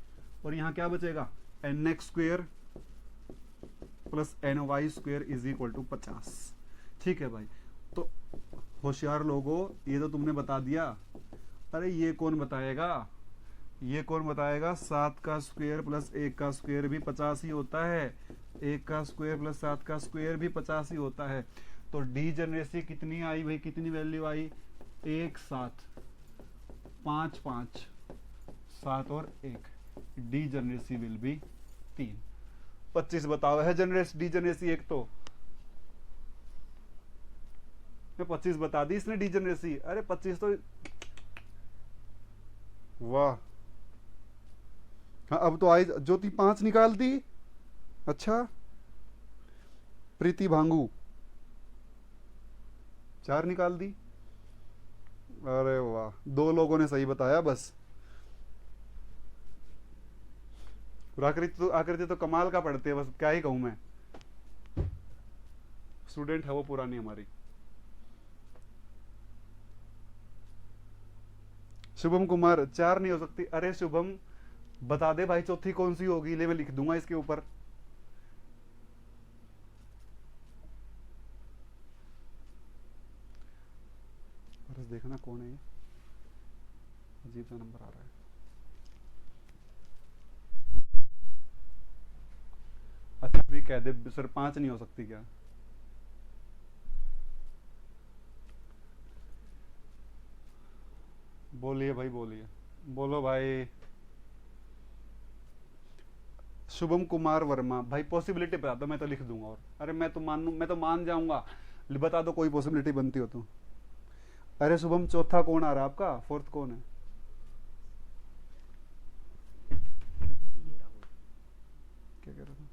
Speaker 1: और यहाँ क्या बचेगा n x square plus n y square is equal to 50। ठीक है भाई, तो होशियार लोगों ये तो तुमने बता दिया। अरे ये कौन बताएगा, ये कौन बताएगा, 7 का स्क्वायर प्लस 1 का स्क्वायर भी 50 ही होता है, 1 का स्क्वायर प्लस 7 का स्क्वायर भी 50 ही होता है। तो डीजेनरेसी कितनी आई भाई, कितनी वैल्यू आई, 1 7 5 5 7 और 1, डीजेनरेसी विल बी 3। 25 बताओ है डीजेनरेसी एक तो 25 बता दी इसने डीजेनरेसी। अरे 25 तो वाह। हाँ अब तो आई ज्योति 5 निकाल दी। अच्छा प्रीति भांगू 4 निकाल दी। अरे वाह, 2 लोगों ने सही बताया बस। आकृति तो कमाल का पढ़ते हैं, बस क्या ही कहूं मैं, स्टूडेंट है वो पुरानी हमारी। शुभम कुमार 4 नहीं हो सकती। अरे शुभम बता दे भाई चौथी कौन सी होगी, ले मैं लिख दूंगा इसके ऊपर। देखना कौन है ये, अजीब सा नंबर आ रहा है। अच्छा भी कह दे सर 5 नहीं हो सकती क्या। बोलिए भाई बोलिए, बोलो भाई। शुभम कुमार वर्मा भाई पॉसिबिलिटी बता दो, मैं तो लिख दूंगा। और अरे मैं तो मान जाऊंगा, बता दो कोई पॉसिबिलिटी बनती हो तो। अरे शुभम, चौथा कौन आ रहा है आपका? फोर्थ कौन है? क्या कह रहा था?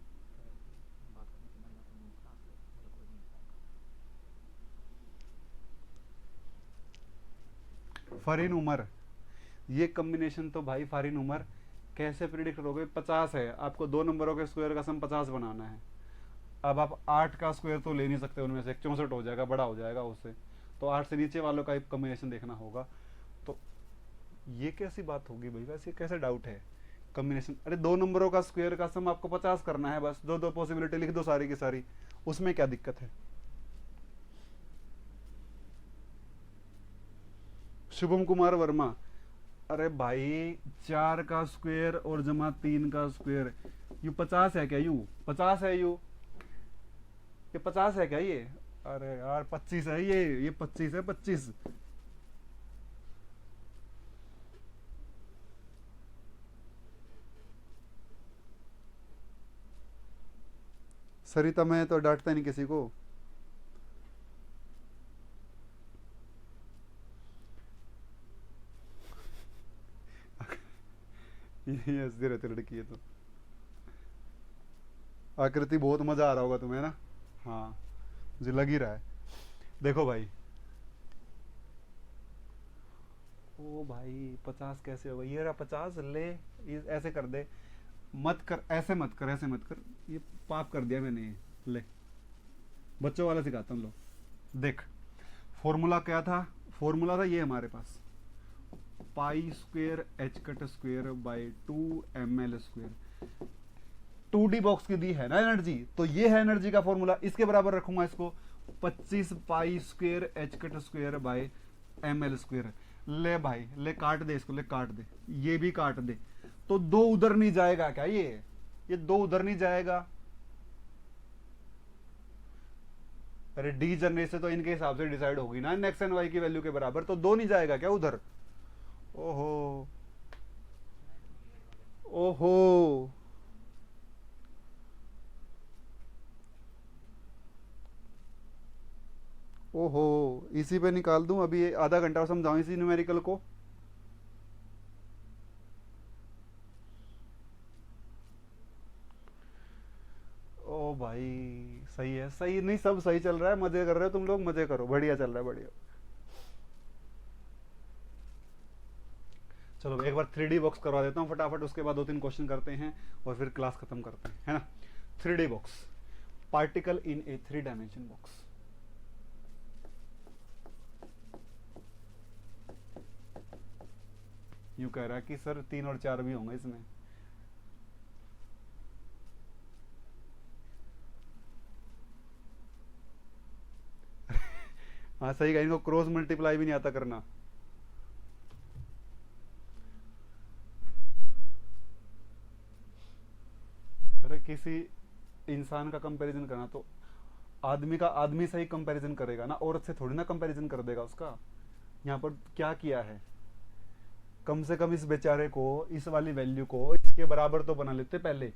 Speaker 1: फरीन उमर, ये कॉम्बिनेशन तो भाई फरीन उमर कैसे प्रिडिक्ट करोगे? 50 है, आपको दो नंबरों के स्क्वायर का सम 50 बनाना है। अब आप 8 का स्क्वायर तो ले नहीं सकते, उनमें से 64 हो जाएगा, बड़ा हो जाएगा उससे, तो 8 से नीचे वालों का एक कॉम्बिनेशन देखना होगा। तो ये कैसी बात होगी भाई? वैसे कैसे डाउट है कॉम्बिनेशन? अरे दो नंबरों का स्क्वायर का सम आपको 50 करना है, बस दो दो पॉसिबिलिटी लिख दो सारी की सारी, उसमें क्या दिक्कत है? शुभम कुमार वर्मा, अरे भाई 4 का स्क्वायर और जमा 3 का स्क्वायर, यू 50 है क्या? यू 50 है? ये 50 है क्या ये? अरे यार 25 है ये 25 है, 25। सरिता, मैं तो डांटता नहीं किसी को। ये हंसती रहती लड़की है तो। आकृति, बहुत मजा आ रहा होगा तुम्हें ना? हाँ, मुझे लग ही रहा है। देखो भाई, ओ भाई 50 कैसे होगा? ये रहा 50, ले ये ऐसे कर दे। मत कर, ऐसे मत कर, ऐसे मत कर, ये पाप कर दिया मैंने ये। ले, बच्चों वाला सिखाता हूँ, लो देख। फॉर्मूला क्या था? फॉर्मूला था ये हमारे पास, pi square h cut square by 2 ml square. 2D box की दी है ना एनर्जी, तो ये है एनर्जी का फॉर्मूला, इसके बराबर रखूंगा इसको, 25 पाई square h cut square by ml square. ले भाई, ले काट दे इसको, ले काट दे, ये भी काट दे। तो दो उधर नहीं जाएगा क्या? ये दो उधर नहीं जाएगा? अरे डी जनरेट से तो इनके हिसाब से डिसाइड होगी ना एक्स एंड वाई की वैल्यू के बराबर, तो दो नहीं जाएगा क्या उधर? ओहो, ओहो, ओहो, इसी पे निकाल दूं अभी? आधा घंटा समझाऊं इसी न्यूमेरिकल को? ओ भाई, सही है, सही नहीं, सब सही चल रहा है, मजे कर रहे हो तुम लोग, मजे करो, बढ़िया चल रहा है, बढ़िया। चलो एक बार 3D बॉक्स करवा देता हूँ फटाफट, उसके बाद दो तीन क्वेश्चन करते हैं और फिर क्लास खत्म करते हैं, है ना? 3D box, particle in A 3 dimension box. यूं कह रहा है कि सर 3 और 4 भी होंगे इसमें। हाँ सही कहा, इनको क्रॉस मल्टीप्लाई भी नहीं आता करना। अरे किसी इंसान का कंपैरिजन करना तो आदमी का आदमी से ही कंपैरिजन करेगा ना, औरत से थोड़ी ना कंपैरिजन कर देगा उसका। यहाँ पर क्या किया है, कम से कम इस बेचारे को, इस वाली वैल्यू को इसके बराबर तो बना लेते पहले।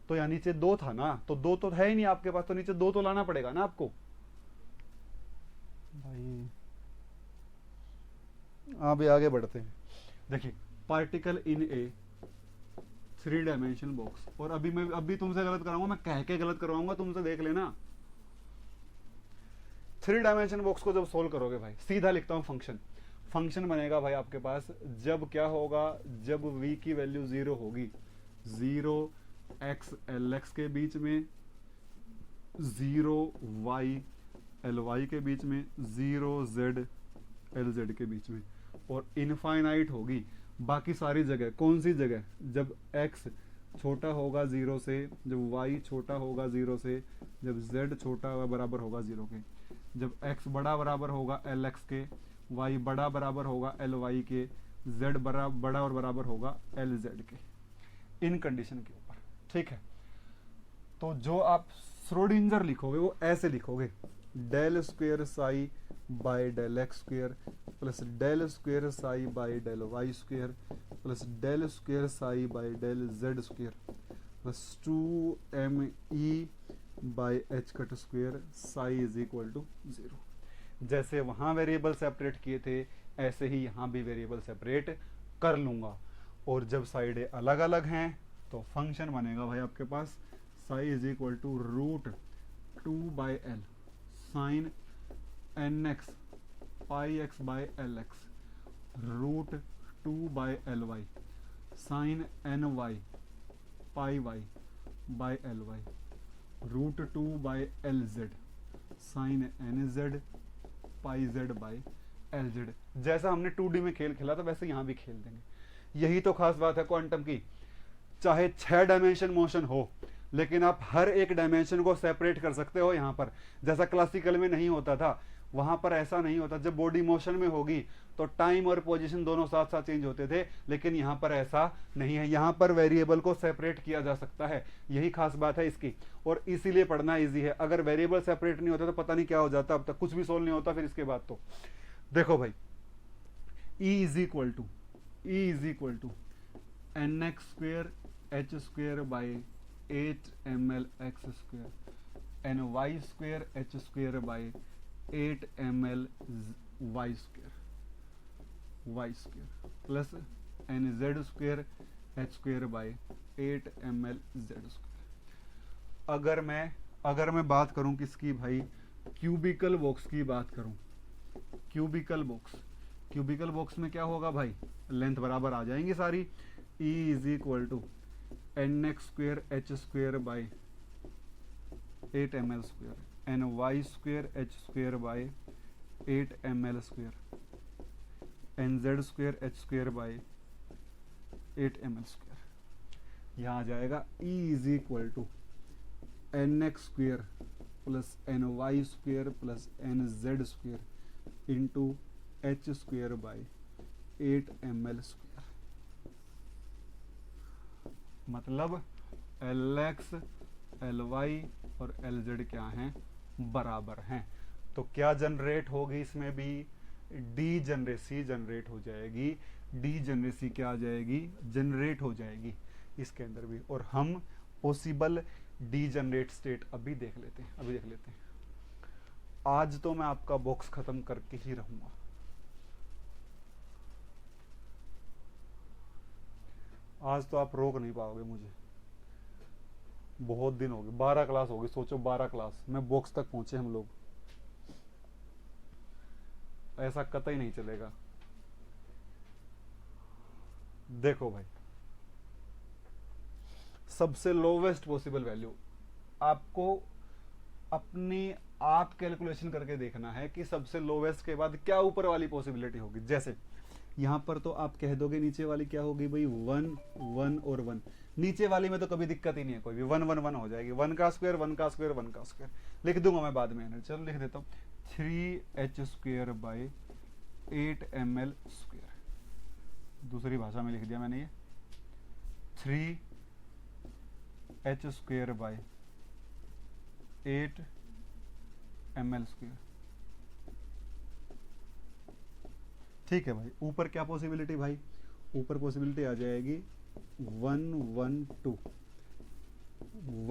Speaker 1: तो यहाँ नीचे दो था ना, तो दो तो है ही नहीं आपके पास, तो नीचे दो तो लाना पड़ेगा ना आपको भाई। अभी आगे बढ़ते हैं। देखिए, particle in A 3 dimension box, और अभी तुमसे गलत कराऊंगा, मैं कह के गलत करवाऊंगा तुमसे, देख लेना। 3 डायमेंशन बॉक्स को जब सोल्व करोगे भाई, सीधा लिखता हूं फंक्शन। फंक्शन बनेगा भाई आपके पास, जब क्या होगा, जब v की वैल्यू 0 होगी, 0 x lx के बीच में, 0 y ly के बीच में, 0 z lz के बीच में, और इनफाइनाइट होगी बाकी सारी जगह। कौन सी जगह? जब x छोटा होगा 0 से, जब y छोटा होगा 0 से, जब z छोटा बराबर होगा 0 के, जब x बड़ा बराबर होगा lx के, y बड़ा बराबर होगा ly के, z बड़ा और बराबर होगा lz के, इन कंडीशन के ऊपर। ठीक है, तो जो आप श्रोडिंगर लिखोगे वो ऐसे लिखोगे, del square psi by del x square plus del square psi by del y square plus del square psi by del z square plus 2 me by h cut square psi is equal to 0। जैसे वहां वेरिएबल सेपरेट किए थे ऐसे ही यहाँ भी वेरिएबल सेपरेट कर लूंगा। और जब साइडें अलग अलग हैं तो फंक्शन बनेगा भाई आपके पास psi is equal to root 2/l sine n x pi x by L x root 2/ly sine n y pi y by L y root 2/lz sine n z pi z by L z. जैसा हमने 2D में खेल खेला था वैसे यहां भी खेल देंगे। यही तो खास बात है क्वांटम की, चाहे 6 डायमेंशन मोशन हो लेकिन आप हर एक डायमेंशन को सेपरेट कर सकते हो यहाँ पर। जैसा क्लासिकल में नहीं होता था, वहां पर ऐसा नहीं होता। जब बॉडी मोशन में होगी तो टाइम और पोजीशन दोनों साथ साथ चेंज होते थे, लेकिन यहाँ पर ऐसा नहीं है। यहाँ पर वेरिएबल को सेपरेट किया जा सकता है, यही खास बात है इसकी, और इसीलिए पढ़ना इजी है। अगर वेरिएबल सेपरेट नहीं होता तो पता नहीं क्या हो जाता, अब तक कुछ भी सोल्व नहीं होता फिर इसके बाद। तो देखो भाई E is equal to n x square h square by 8 ml x square n y square h square by 8 ml y square plus n z square h square by 8 ml z square. अगर मैं बात करूं किसकी भाई, क्यूबिकल बॉक्स की बात करूं, क्यूबिकल बॉक्स में क्या होगा भाई, लेंथ बराबर आ जाएंगी सारी। E is equal to n x square h square by 8 ml square n y square h square by 8 ml square n z square h square by 8 ml square. यहाँ आ जाएगा E is equal to n x square plus n y square plus n z square into h square by 8 ml square. मतलब एल एक्स एल वाई और एल जेड क्या हैं, बराबर हैं। तो क्या जनरेट होगी इसमें भी, डी जनरेसी जनरेट हो जाएगी। डी जनरेसी क्या आ जाएगी, जनरेट हो जाएगी इसके अंदर भी। और हम पॉसिबल डी जनरेट स्टेट अभी देख लेते हैं। आज तो मैं आपका बॉक्स खत्म करके ही रहूंगा। आज तो आप रोक नहीं पाओगे मुझे। बहुत दिन हो गए, 12 क्लास हो गई, सोचो 12 क्लास में बॉक्स तक पहुंचे हम लोग। ऐसा कतई नहीं चलेगा। देखो भाई, सबसे लोवेस्ट पॉसिबल वैल्यू आपको अपनी आप कैलकुलेशन करके देखना है कि सबसे लोवेस्ट के बाद क्या ऊपर वाली पॉसिबिलिटी होगी। जैसे यहां पर तो आप कह दोगे नीचे वाली क्या होगी भाई, 1 1 और 1। नीचे वाली में तो कभी दिक्कत ही नहीं है, कोई भी 1 1 1 हो जाएगी। 1 का स्क्वायर 1 का स्क्वायर 1 का स्क्वायर लिख दूंगा मैं बाद में। चलो लिख देता हूं 3h square by 8 ml square. दूसरी भाषा में लिख दिया मैंने ये 3h square by 8 ml square. ठीक है भाई। ऊपर क्या पॉसिबिलिटी भाई, ऊपर पॉसिबिलिटी आ जाएगी 1 1 2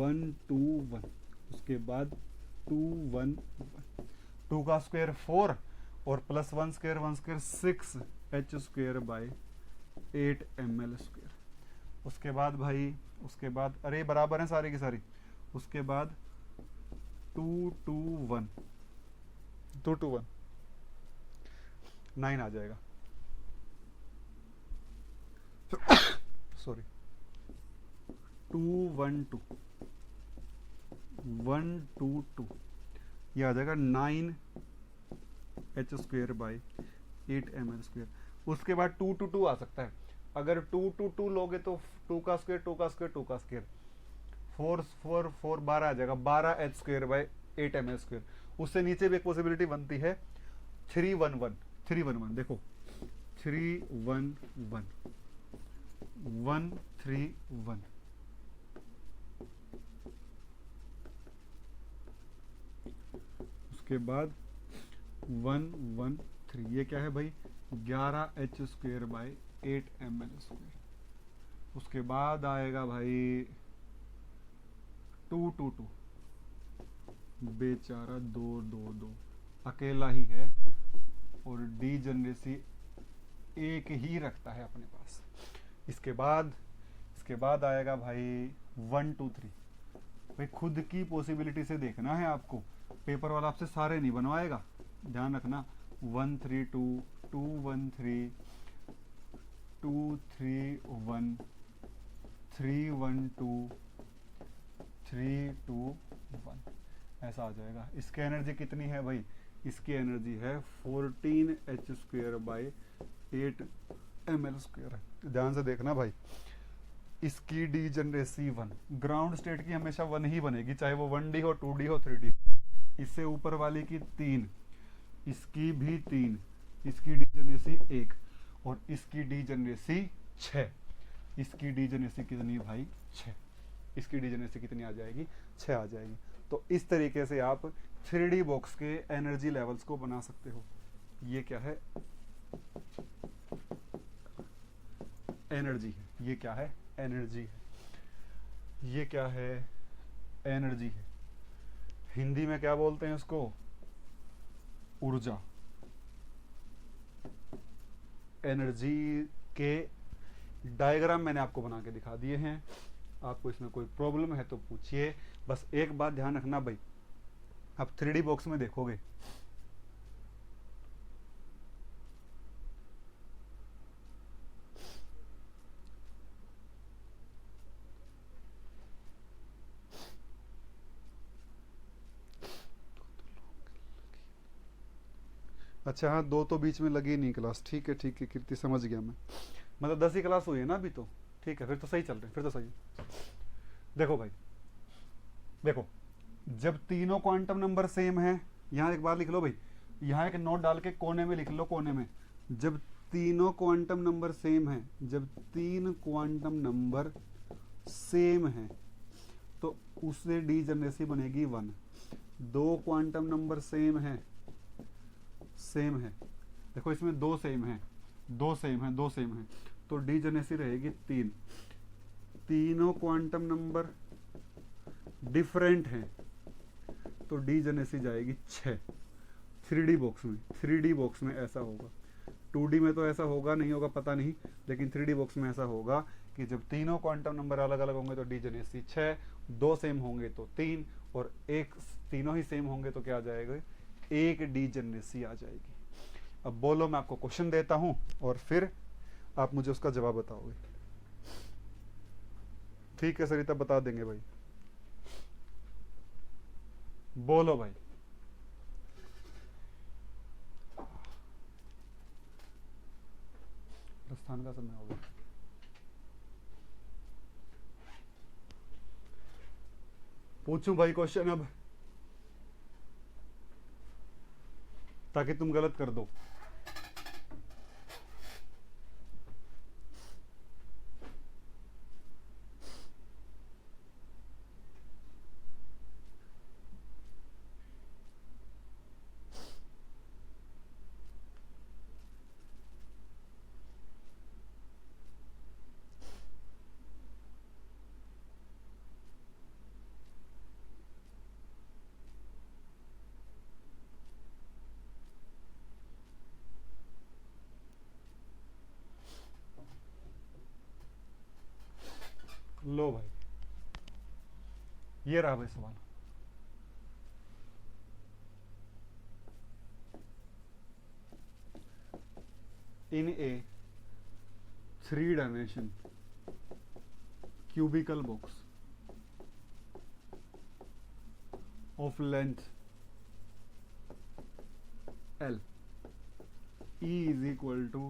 Speaker 1: 1 2 1, उसके बाद 2 1 1, 2 का स्क्वायर 4 और plus 1 square 6h square by 8 ml square. उसके बाद भाई, उसके बाद अरे बराबर है सारी की सारी। उसके बाद 2 2 1 2 2 1 9 आ जाएगा। सॉरी 2 1 2 1 2 2 ये आ जाएगा 9h square by 8 ml square. उसके बाद 2 2 2 आ सकता है। अगर 2 2 2 लोगे तो 2 का स्क्वेयर 2 का स्क्वेयर 2 का स्क्वेयर 4 4 4 12 आ जाएगा 12h square by 8 ml square. उससे नीचे भी एक पॉसिबिलिटी बनती है 3 1 1 3 1 1। देखो 3 1 1 1 3 1। उसके बाद 1 1 3। ये क्या है भाई, 11h square by 8 ml square. उसके बाद आएगा भाई 2 2 2 बेचारा 2 2 2 अकेला ही है और डीजनरेसी एक ही रखता है अपने पास। इसके बाद आएगा भाई 1 2 3। भाई खुद की पॉसिबिलिटी से देखना है आपको, पेपर वाला आपसे सारे नहीं बनवाएगा, ध्यान रखना। 1 3 2 2 1 3 2 3 1 3 1 2 3 2 1 ऐसा आ जाएगा। इसकी एनर्जी कितनी है भाई? इसकी एनर्जी है 14h² / 8ml²। ध्यान से देखना भाई, इसकी डीजनरेसी 1, ग्राउंड स्टेट की हमेशा 1 ही बनेगी, चाहे वो 1D हो 2D हो 3D। इससे ऊपर वाली की 3, इसकी भी 3, इसकी डीजनरेसी 1 और इसकी डीजनरेसी 6। इसकी डीजनरेसी कितनी भाई? 6। इसकी डीजनरेसी कितनी आ जाएगी? 6 आ जाएगी। तो इस तरीके से आप 3D बॉक्स के एनर्जी लेवल्स को बना सकते हो। ये क्या है? एनर्जी है। ये क्या है? एनर्जी है। ये क्या है? एनर्जी है। हिंदी में क्या बोलते हैं इसको? ऊर्जा। एनर्जी के डायग्राम मैंने आपको बना के दिखा दिए हैं। आपको इसमें कोई प्रॉब्लम है तो पूछिए। बस एक बात ध्यान रखना भाई, आप 3D बॉक्स में देखोगे अच्छा हाँ, 2 तो बीच में लगी नहीं क्लास। ठीक है कीर्ति, समझ गया मैं। मतलब 10 ही क्लास हुई है ना अभी तो। ठीक है, फिर तो सही चल रहे हैं, फिर तो सही है। देखो भाई, देखो जब तीनों क्वांटम नंबर सेम है, यहाँ एक बार लिख लो भाई, यहाँ एक नोट डाल के कोने में लिख लो, कोने में। जब तीनों क्वांटम नंबर सेम है, जब 3 क्वांटम नंबर सेम है तो उससे डीजनरेसी बनेगी 1। 2 क्वांटम नंबर सेम है, देखो इसमें 2 सेम है, 2 सेम है तो डीजनरेसी रहेगी 3। तीनों क्वांटम नंबर डिफरेंट हैं तो डीजनरेसी जाएगी 6। 3D बॉक्स में ऐसा होगा। 2D में तो ऐसा होगा नहीं होगा पता नहीं, लेकिन 3D बॉक्स में ऐसा होगा कि जब तीनों क्वांटम नंबर अलग अलग होंगे तो डीजनरेसी 6, 2 सेम होंगे तो 3 और एक तीनों ही सेम होंगे तो क्या आ जाएगा? 1 डीजनरेसी आ जाएगी। अब बोलो, मैं आपको क्वेश्चन देता हूं और फिर आप मुझे उसका जवाब बताओगे। ठीक है सरिता, बता देंगे भाई। बोलो भाई। प्रस्थान का समय हो गया। पूछूं भाई क्वेश्चन अब, ताकि तुम गलत कर दो। लो भाई, ये रहा भाई सवाल। इन ए 3 dimension cubical box of length L, E is equal to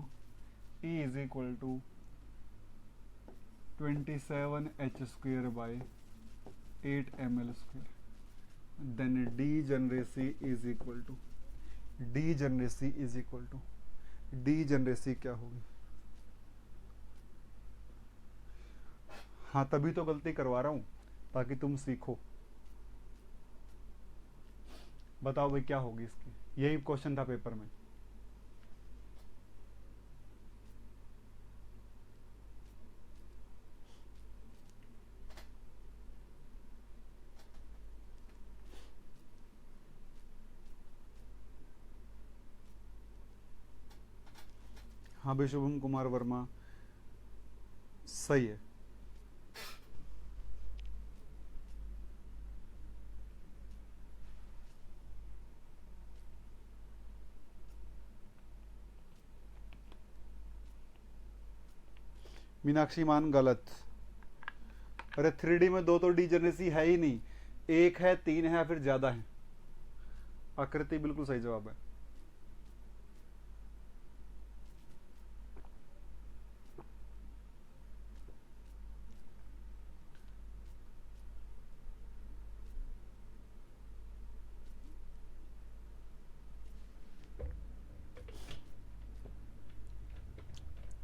Speaker 1: 27h² by 8ml², then degeneracy is equal to degeneracy क्या होगी? हाँ, तभी तो गलती करवा रहा हूं ताकि तुम सीखो। बताओ भाई क्या होगी इसकी? यही क्वेश्चन था पेपर में। हाँ भाई, शुभम कुमार वर्मा सही है। मीनाक्षी मान गलत। अरे 3D में दो तो डिजनरेसी है ही नहीं, एक है, तीन है, या फिर ज्यादा है। आकृति बिल्कुल सही जवाब है।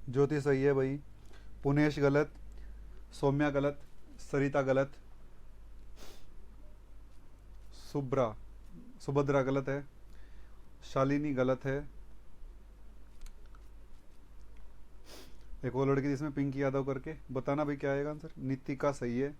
Speaker 1: ज्योति सही है भाई, पुनेश गलत, सौम्या गलत, सरिता गलत, सुब्रा सुभद्रा गलत है, शालिनी गलत है। एक और लड़की जिसमें पिंकी यादव करके, बताना भाई क्या आएगा आंसर। नितिका सही है।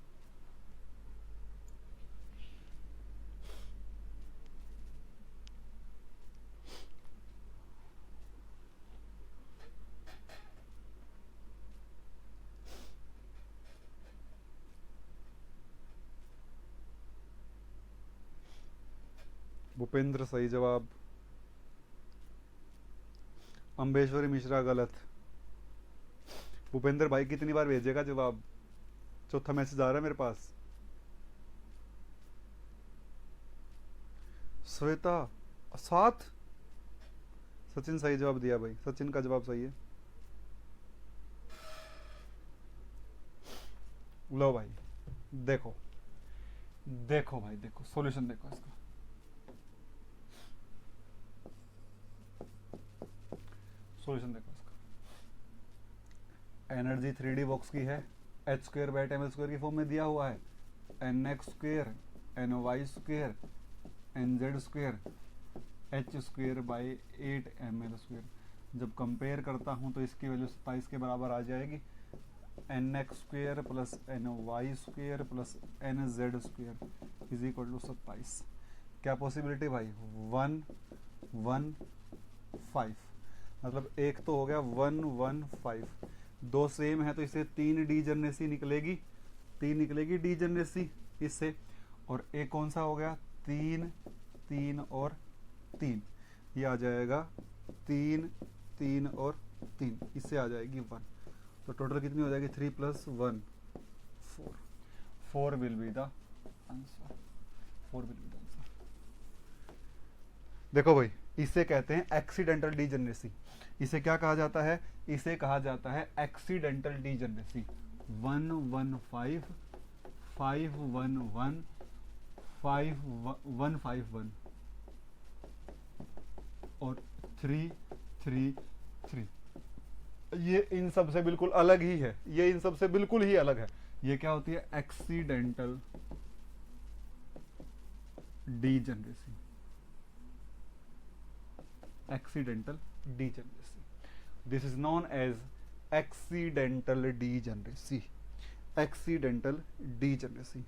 Speaker 1: भूपेंद्र सही जवाब। अम्बेश्वरी मिश्रा गलत। भूपेंद्र भाई कितनी बार भेजेगा जवाब, चौथा मैसेज आ रहा है मेरे पास। श्वेता 7। सचिन सही जवाब दिया भाई, सचिन का जवाब सही है। लो भाई, देखो देखो भाई, देखो सॉल्यूशन देखो इसका। सॉल्यूशन देखो इसका। एनर्जी 3D बॉक्स की है, h square by m square की फॉर्म में दिया हुआ है। N x square, n y square, n z square, h square by 8ml square. जब कंपेयर करता हूं तो इसकी वैल्यू 27 के बराबर आ जाएगी। N x square plus n y square plus n z square is equal to 27। क्या पॉसिबिलिटी भाई, 1 1 5, मतलब एक तो हो गया 1 1 5, दो सेम है तो इससे 3 डीजनरेसी निकलेगी, 3 निकलेगी डीजनरेसी इससे। और एक कौन सा हो गया, 3 3 और 3, ये आ जाएगा 3 3 और 3, इससे आ जाएगी 1। तो टोटल कितनी हो जाएगी, 3 + 1 4। 4 will be the answer, 4 will be the answer. देखो भाई, इसे कहते हैं एक्सीडेंटल डीजनरेसी। इसे क्या कहा जाता है, इसे कहा जाता है एक्सीडेंटल डीजनरेसी। 1 1 5 5 1 1 5 1 5 1 और 3 3 3। ये इन सब से बिल्कुल अलग ही है, ये इन सब से बिल्कुल ही अलग है। ये क्या होती है, accidental degeneracy. Accidental degeneracy, this is known as accidental degeneracy. Accidental degeneracy.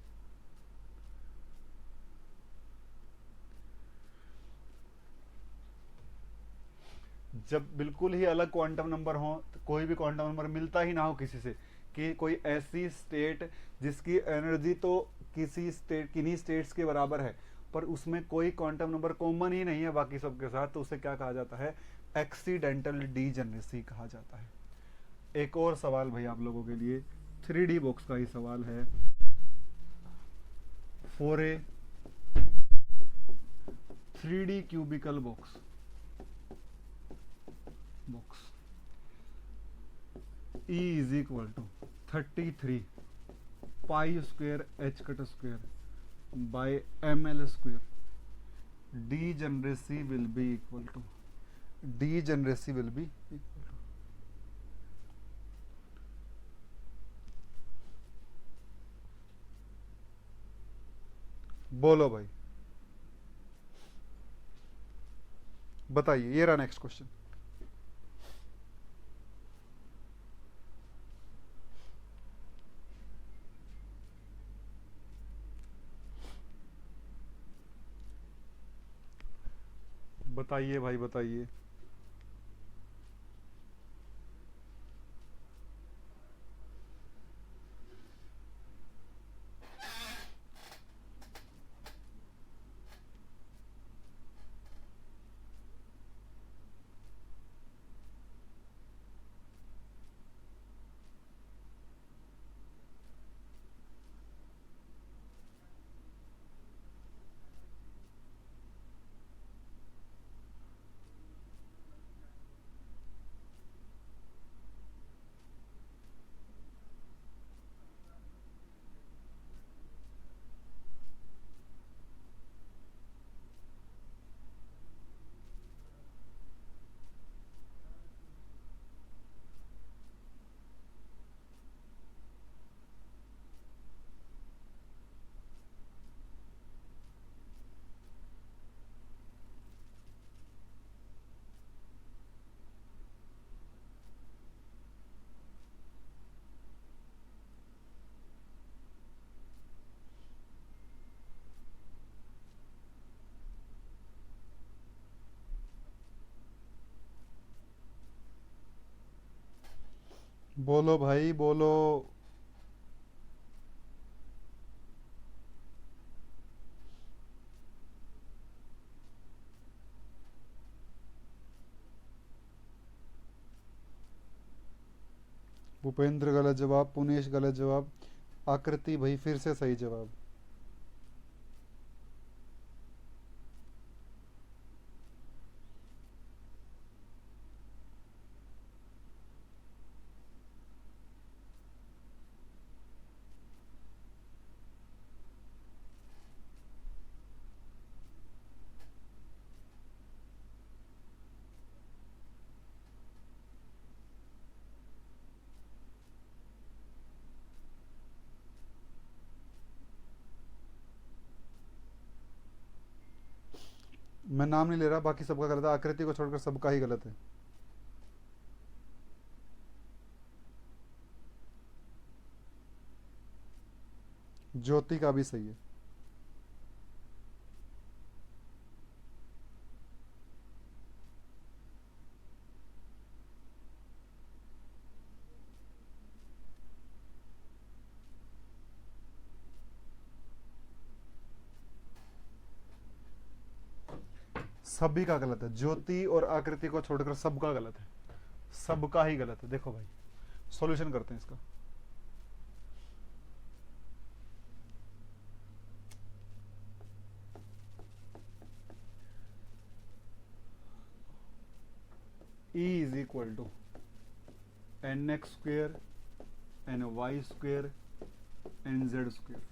Speaker 1: जब बिल्कुल ही अलग क्वांटम नंबर हो, तो कोई भी क्वांटम नंबर मिलता ही ना हो किसी से, कि कोई ऐसी स्टेट जिसकी एनर्जी तो किसी स्टेट, किन्हीं स्टेट्स के बराबर है, पर उसमें कोई क्वांटम नंबर कॉमन ही नहीं है बाकी सबके साथ, तो उसे क्या कहा जाता है, एक्सीडेंटल डीजनरेसी कहा जाता है। एक और सवाल भाई आप लोगों के लिए, 3D बॉक्स का ही सवाल है। 4A 3D cubical box E is equal to 33 pi square h cut square by ml square. Degeneracy will be equal to, degeneracy will be equal to, बोलो भाई, बताइए। ये रहा नेक्स्ट क्वेश्चन। बताइए भाई, बताइए। बोलो भाई बोलो। भूपेंद्र गलत जवाब, पुनेश गलत जवाब, आकृति भाई फिर से सही जवाब। मैं नाम नहीं ले रहा, बाकी सबका गलत है, आकृति को छोड़कर सबका ही गलत है। ज्योति का भी सही है। सभी का गलत है, ज्योति और आकृति को छोड़कर सबका गलत है, सबका ही गलत है। देखो भाई सॉल्यूशन करते हैं इसका। E is equal to n x square n y square n z square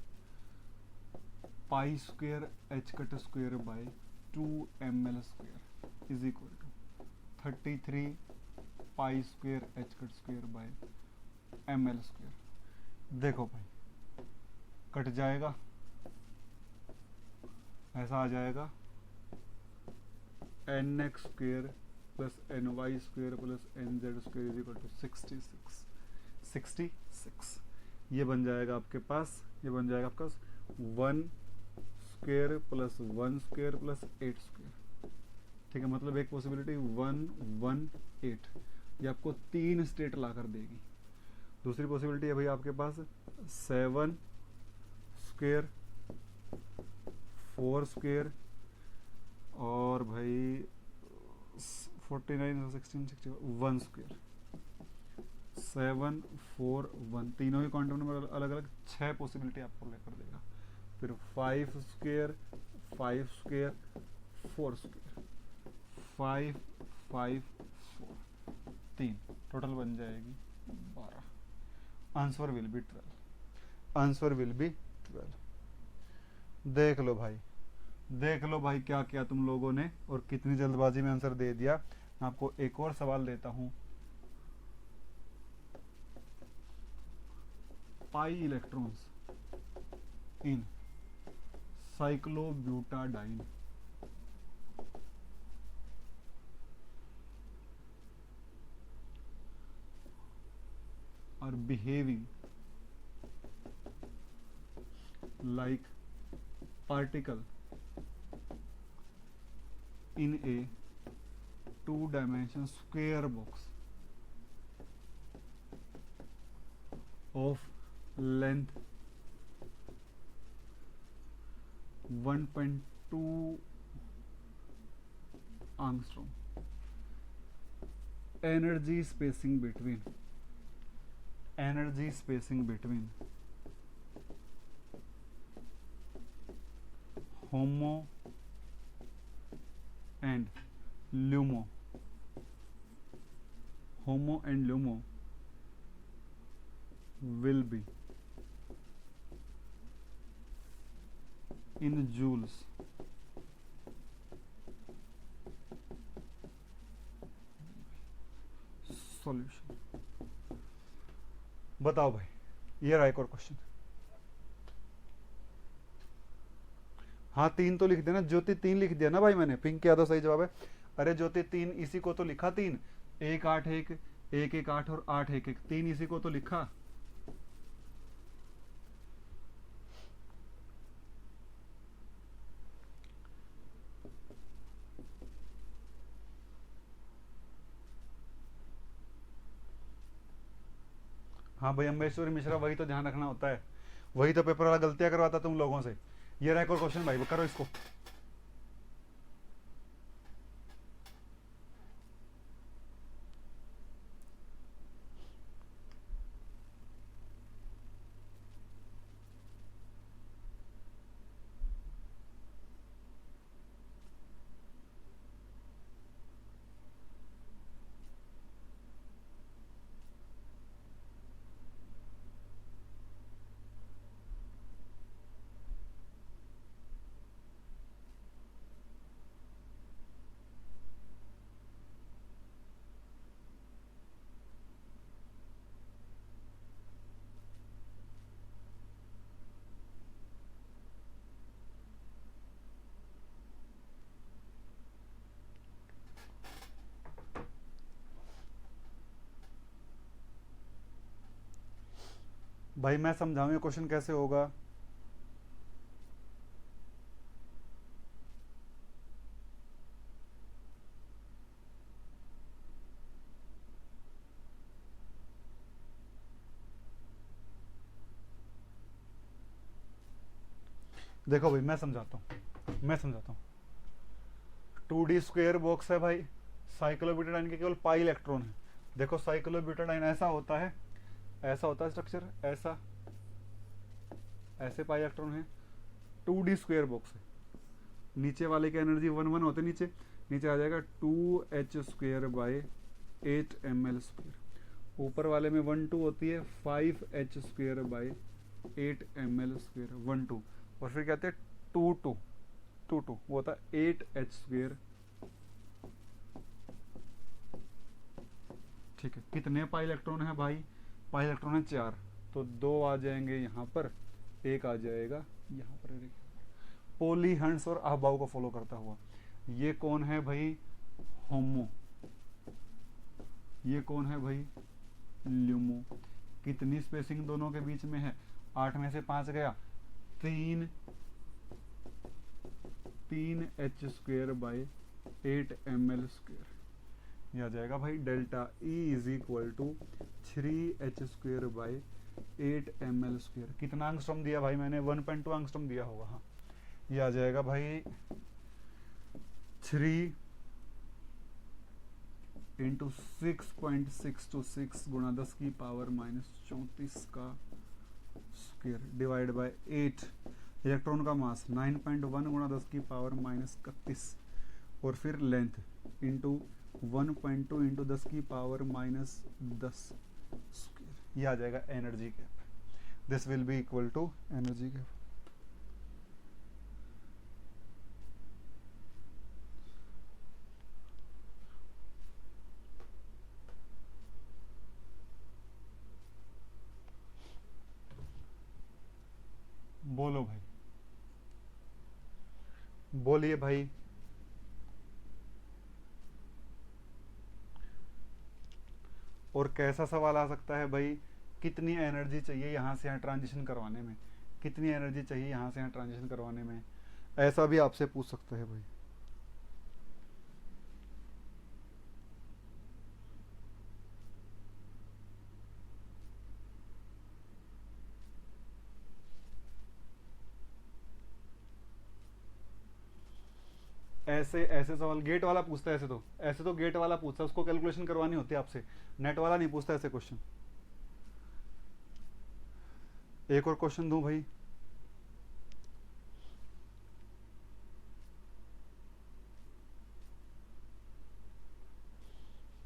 Speaker 1: pi square h cut square by 2ml square is equal to 33 pi square h cut square by ml square. देखो भाई कट जाएगा, ऐसा आ जाएगा n x square plus n y square plus n z square is equal to 66। ये बन जाएगा आपके पास, ये बन जाएगा आपका 1 square plus 1 square plus 8 square. ठीक है, मतलब एक पॉसिबिलिटी 1 1 8, ये आपको 3 स्टेट ला कर देगी। दूसरी पॉसिबिलिटी है भाई आपके पास 7 स्क्वेयर 4 स्क्वेयर और भाई 49 16 61 स्क्वेयर। 7 4 1 तीनों ही क्वांटम नंबर अलग अलग 6 पॉसिबिलिटी आपको लेकर देगा। फिर 5 स्क्वेयर 5 स्क्वेयर 4 स्क्वेयर 5 5 4 3 टोटल बन जाएगी 12। Answer will be 12। Answer will be 12। देख लो भाई, देख लो भाई क्या क्या तुम लोगों ने और कितनी जल्दबाजी में आंसर दे दिया। मैं आपको एक और सवाल देता हूं। Pi electrons in cyclobutadiene are behaving like particle in a two-dimensional square box of length 1.2 angstrom. Energy spacing between HOMO and LUMO will be in joules solution. बताओ भाई, ये रहा एक और क्वेश्चन। हाँ 3 तो लिख देना, ज्योति 3 लिख दिया ना भाई मैंने, पिंक किया तो सही जवाब है। अरे ज्योति 3 इसी को तो लिखा, 3 1 8 1 1 1 8 और 8 1 1 3 इसी को तो लिखा। हाँ भाई अम्बेश्वरी मिश्रा, वही तो ध्यान रखना होता है, वही तो पेपर वाला गलतियां करवाता तुम लोगों से। ये रहा एक और क्वेश्चन भाई, करो इसको। भाई मैं समझाऊं ये क्वेश्चन कैसे होगा। देखो भाई मैं समझाता हूँ। 2D स्क्वायर बॉक्स है भाई, साइक्लोब्यूटाडाइन के केवल पाई इलेक्ट्रॉन है। देखो साइक्लोब्यूटाडाइन ऐसा होता है स्ट्रक्चर, ऐसा, ऐसे पाई इलेक्ट्रॉन है। 2D स्क्वायर बॉक्स है, नीचे वाले की एनर्जी 1 1 होते, नीचे नीचे आ जाएगा 2h² बाई 8 ml²। ऊपर वाले में 1 2 होती है 5h² बाई 8 ml², 1 2। और फिर कहते हैं 2 2 2 2, वो होता है 8h²। ठीक है, कितने पाई इलेक्ट्रॉन है भाई? पाई इलेक्ट्रॉन है 4, तो 2 आ जाएंगे यहाँ पर, एक आ जाएगा यहाँ पर। पोली हंस और अहबाव को फॉलो करता हुआ, ये कौन है भाई? होमो। ये कौन है भाई? ल्यूमो। कितनी स्पेसिंग दोनों के बीच में है? 8 में से 5 गया, 3h² बाई 8 ml²। यह आ जाएगा भाई delta E is equal to 3h²बाई 8 ml²। कितना एंगस्ट्रॉम दिया भाई मैंने? 1.2 एंगस्ट्रॉम दिया होगा। हाँ, ये आ जाएगा भाई 3 इंटू 6.626 गुणा 10⁻⁻34 का स्क्वायर डिवाइड बाय 8। इलेक्ट्रॉन का मास 9.1 गुणा 10⁻31, और फिर लेंथ इंटू 1.2 इंटू 10⁻10 स्क्वायर। ये आ जाएगा energy gap. This will be equal to energy gap. बोलो भाई, बोलिए भाई। और कैसा सवाल आ सकता है भाई? कितनी एनर्जी चाहिए यहाँ से यहाँ ट्रांजिशन करवाने में? कितनी एनर्जी चाहिए यहाँ से यहाँ ट्रांजिशन करवाने में? ऐसा भी आपसे पूछ सकते हैं भाई। ऐसे ऐसे सवाल गेट वाला पूछता है। ऐसे तो गेट वाला पूछता है, उसको कैलकुलेशन करवानी होती है आपसे। नेट वाला नहीं पूछता ऐसे क्वेश्चन। एक और क्वेश्चन दूं भाई?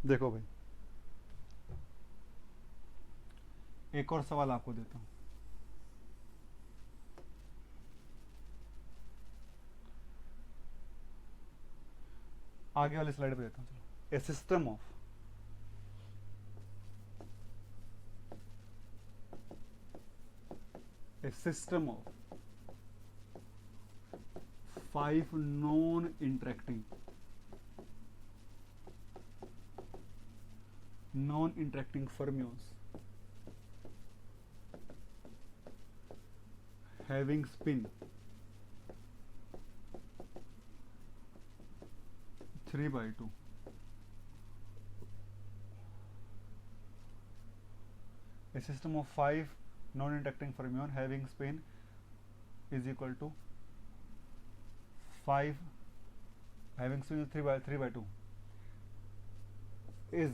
Speaker 1: देखो भाई, एक और सवाल आपको देता हूं। आगे वाली स्लाइड पे देता हूं। चलो, a system of 5 non interacting fermions having spin 3/2 A system of 5 non-interacting fermion having spin is equal to 5 having spin 3 by 2 is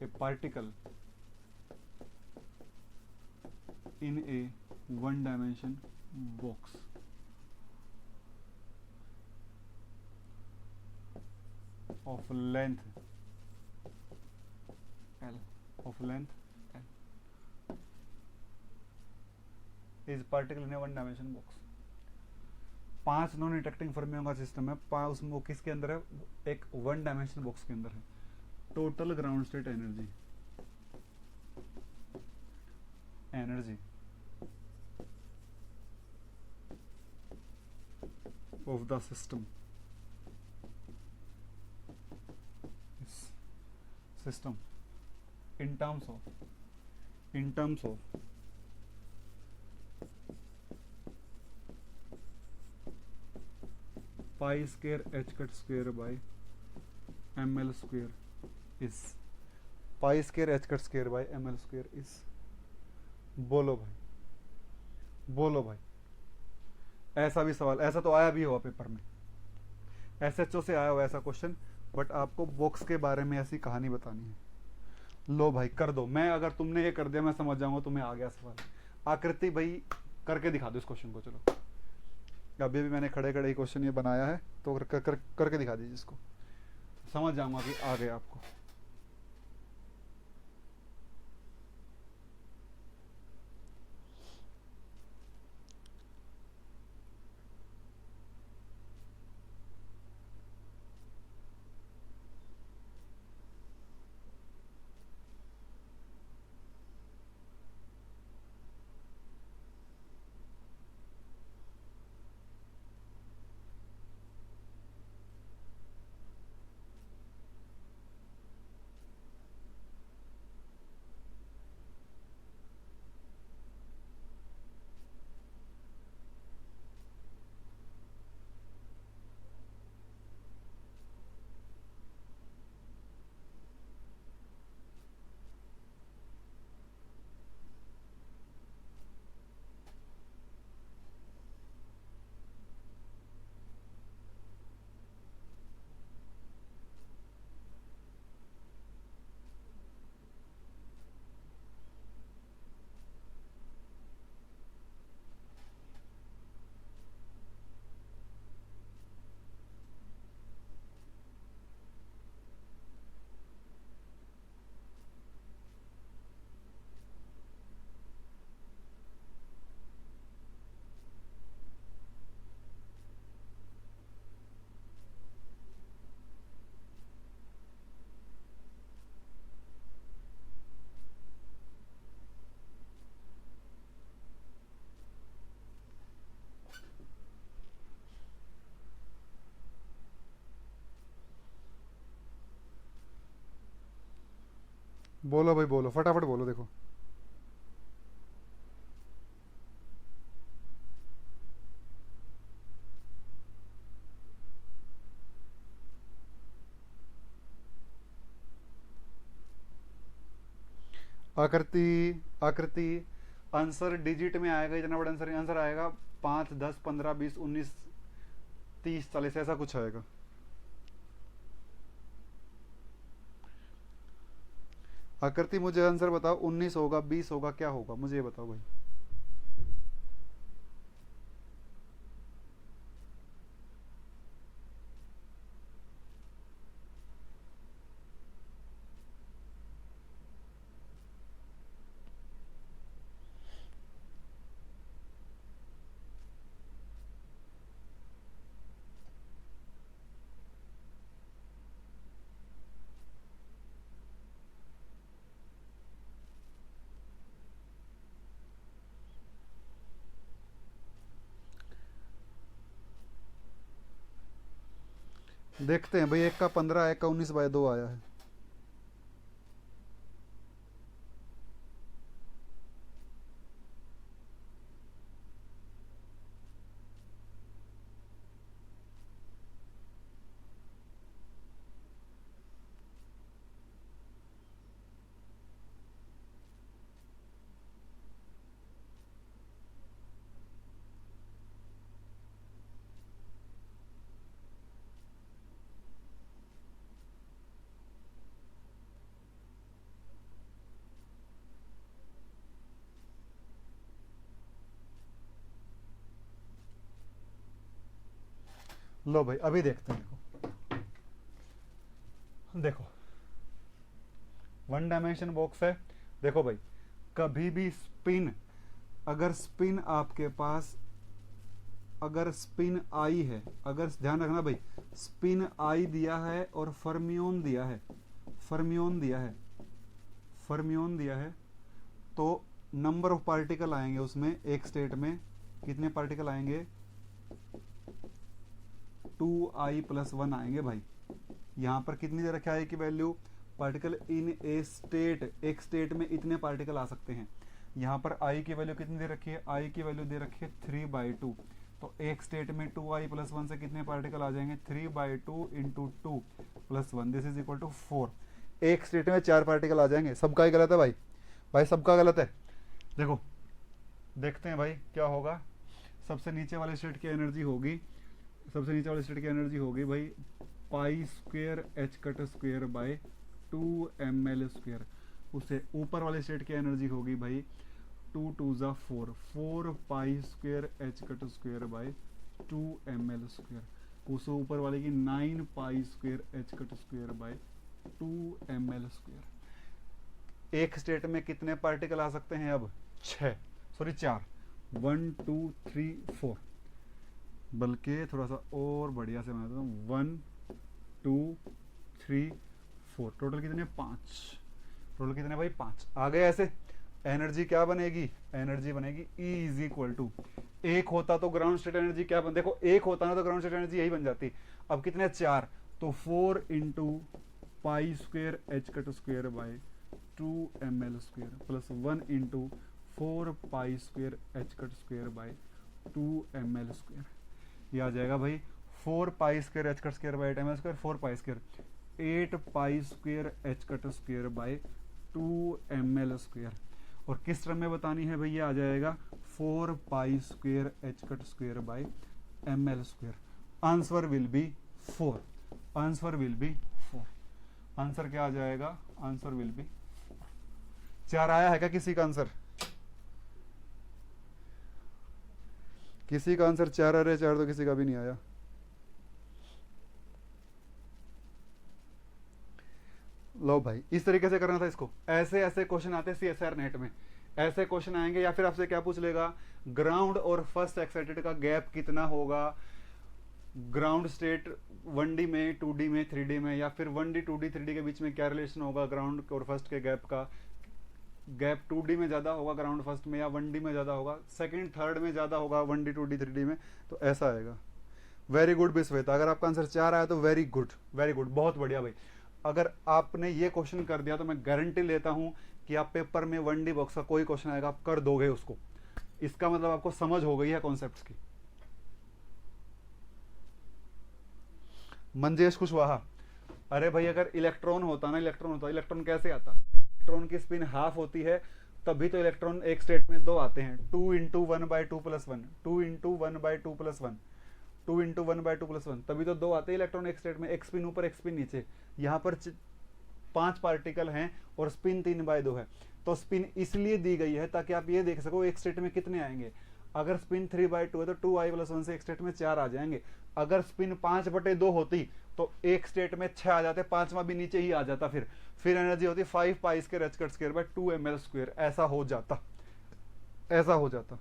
Speaker 1: a particle in a one dimension box of length L is particle in a one dimension box. 5 non interacting फर्मियों का सिस्टम है, उसमें वो किसके अंदर है, एक वन डायमेंशन बॉक्स के अंदर है. Total ground state energy of the system in terms of pi square h cut square by ml square is pi square h cut square by ml square is. बोलो भाई ऐसा भी सवाल, ऐसा तो आया भी हुआ पेपर में, एसएचओ से आया हुआ ऐसा क्वेश्चन, बट आपको बॉक्स के बारे में ऐसी कहानी बतानी है. लो भाई कर दो, मैं अगर तुमने ये कर दिया मैं समझ जाऊंगा तुम्हें आ गया सवाल. आकृति भाई करके दिखा दो इस क्वेश्चन को. चलो अभी भी मैंने खड़े खड़े ही क्वेश्चन ये बनाया है तो करके दिखा दीजिए इसको, समझ जाऊंगा कि आ गया आपको. बोलो भाई बोलो, फटाफट बोलो. देखो आकृति आंसर डिजिट में आएगा, इतना बड़ा आंसर आएगा 5, 10, 15, 20, 19, 30, 40 ऐसा कुछ आएगा. आकृति मुझे आंसर बताओ, 19 होगा, 20 होगा, क्या होगा मुझे ये बताओ भाई. देखते हैं भाई, 1 का 15, 1 का 19/2 आया है. लो भाई अभी देखते हैं, देखो वन डायमेंशन बॉक्स है। देखो भाई कभी भी स्पिन, अगर स्पिन आपके पास, अगर स्पिन आई है, अगर ध्यान रखना भाई, स्पिन आई दिया है और फर्मियोन दिया है, फर्मियोन दिया है, फर्मियोन दिया है, तो नंबर ऑफ पार्टिकल आएंगे उसमें, एक स्टेट में कितने पार्टिकल आएंगे, 2i+1 आएंगे भाई। यहां पर कितनी दे रखा है की value, particle in A state, एक स्टेट में इतने पार्टिकल आ सकते हैं। यहां पर i की वैल्यू कितनी दे रखी है, i की वैल्यू दे रखी है 3/2, तो एक स्टेट में 2i+1 से कितने पार्टिकल आ जाएंगे, 3/2 into 2+1, this is equal to 4। एक स्टेट में 4 पार्टिकल आ जाएंगे। सबका ही गलत है भाई, भाई सबका गलत है। देखो देखते हैं भाई क्या होगा। सबसे नीचे वाले स्टेट की एनर्जी होगी, सबसे नीचे वाले स्टेट की एनर्जी होगी भाई π² h⁻² 2ml²। उससे ऊपर वाले स्टेट की एनर्जी होगी भाई 2×2 = 4 π² h⁻² 2ml²। उससे ऊपर वाले की 9 π² h⁻² 2ml²। एक स्टेट में कितने पार्टिकल आ सकते हैं अब, 4, 1 2 3 4, बल्कि थोड़ा सा और बढ़िया से बना देता हूँ, 1 2 3 4, टोटल कितने, 5, टोटल कितने भाई 5 आ गए। ऐसे एनर्जी क्या बनेगी, एनर्जी बनेगी E = एक होता तो ग्राउंड स्टेट एनर्जी क्या बन, देखो एक होता ना तो ग्राउंड स्टेट एनर्जी यही बन जाती। अब कितने, 4, तो 4 × π² h⁻² 2ml² plus 1 × 4 π² h⁻² 2ml²। ये आ जाएगा भाई 4 π² h⁻² 8ml², 4 π², 8 π² h⁻² 2ml²। और किस टर्म में बतानी है भैया, आ जाएगा 4 π² h⁻² ml²। Answer will be 4, answer will be 4। Answer क्या आ जाएगा, आंसर विल बी 4 आया है क्या किसी का आंसर, किसी का आंसर 4 आ रहा है, 4 तो किसी का भी नहीं आया। लो भाई इस तरीके से करना था इसको। ऐसे ऐसे क्वेश्चन आते हैं CSIR नेट में, ऐसे क्वेश्चन आएंगे। या फिर आपसे क्या पूछ लेगा, ग्राउंड और फर्स्ट एक्साइटेड का गैप कितना होगा, ग्राउंड स्टेट 1D में, 2D में, 3D में, या फिर 1D 2D 3D के बीच में क्या रिलेशन होगा ग्राउंड और फर्स्ट के गैप का, गैप 2D में ज़्यादा होगा ग्राउंड फर्स्ट में, या 1D में ज़्यादा होगा, सेकंड थर्ड में ज़्यादा होगा 1D 2D 3D में, तो ऐसा आएगा। वेरी गुड बिस्वेता, अगर आपका आंसर 4 आया तो वेरी गुड, वेरी गुड, बहुत बढ़िया भाई। अगर आपने ये क्वेश्चन कर दिया तो मैं गारंटी लेता हूं कि आप पेपर में 1D बॉक्स का कोई क्वेश्चन आएगा आप कर दोगे उसको। इसका मतलब आपको समझ हो गई है कॉन्सेप्ट्स की। मंजेश कुशवाहा, अरे भाई अगर इलेक्ट्रॉन होता ना, इलेक्ट्रॉन होता, इलेक्ट्रॉन कैसे आता, इलेक्ट्रॉन की स्पिन हाफ होती है तभी तो इलेक्ट्रॉन एक स्टेट में 2 आते हैं, 2 × 1/2+1, 2 × 1/2+1, 2 × 1/2+1, तभी तो 2 आते हैं इलेक्ट्रॉन एक स्टेट में, एक स्पिन ऊपर एक स्पिन नीचे। यहाँ पर 5 पार्टिकल हैं और स्पिन 3/2 है, तो स्पिन इसलिए दी गई है ताकि आप ये देख सको एक स्टेट में कितने आएंगे। अगर स्पिन 3/2 है तो 2i+1 से एक स्टेट में 4 आ जाएंगे। अगर स्पिन 5/2 होती तो एक स्टेट में 6 आ जाते, 5वां भी नीचे ही आ जाता। फिर एनर्जी होती 5 π² h⁻² 2ml²। ऐसा हो जाता, ऐसा हो जाता।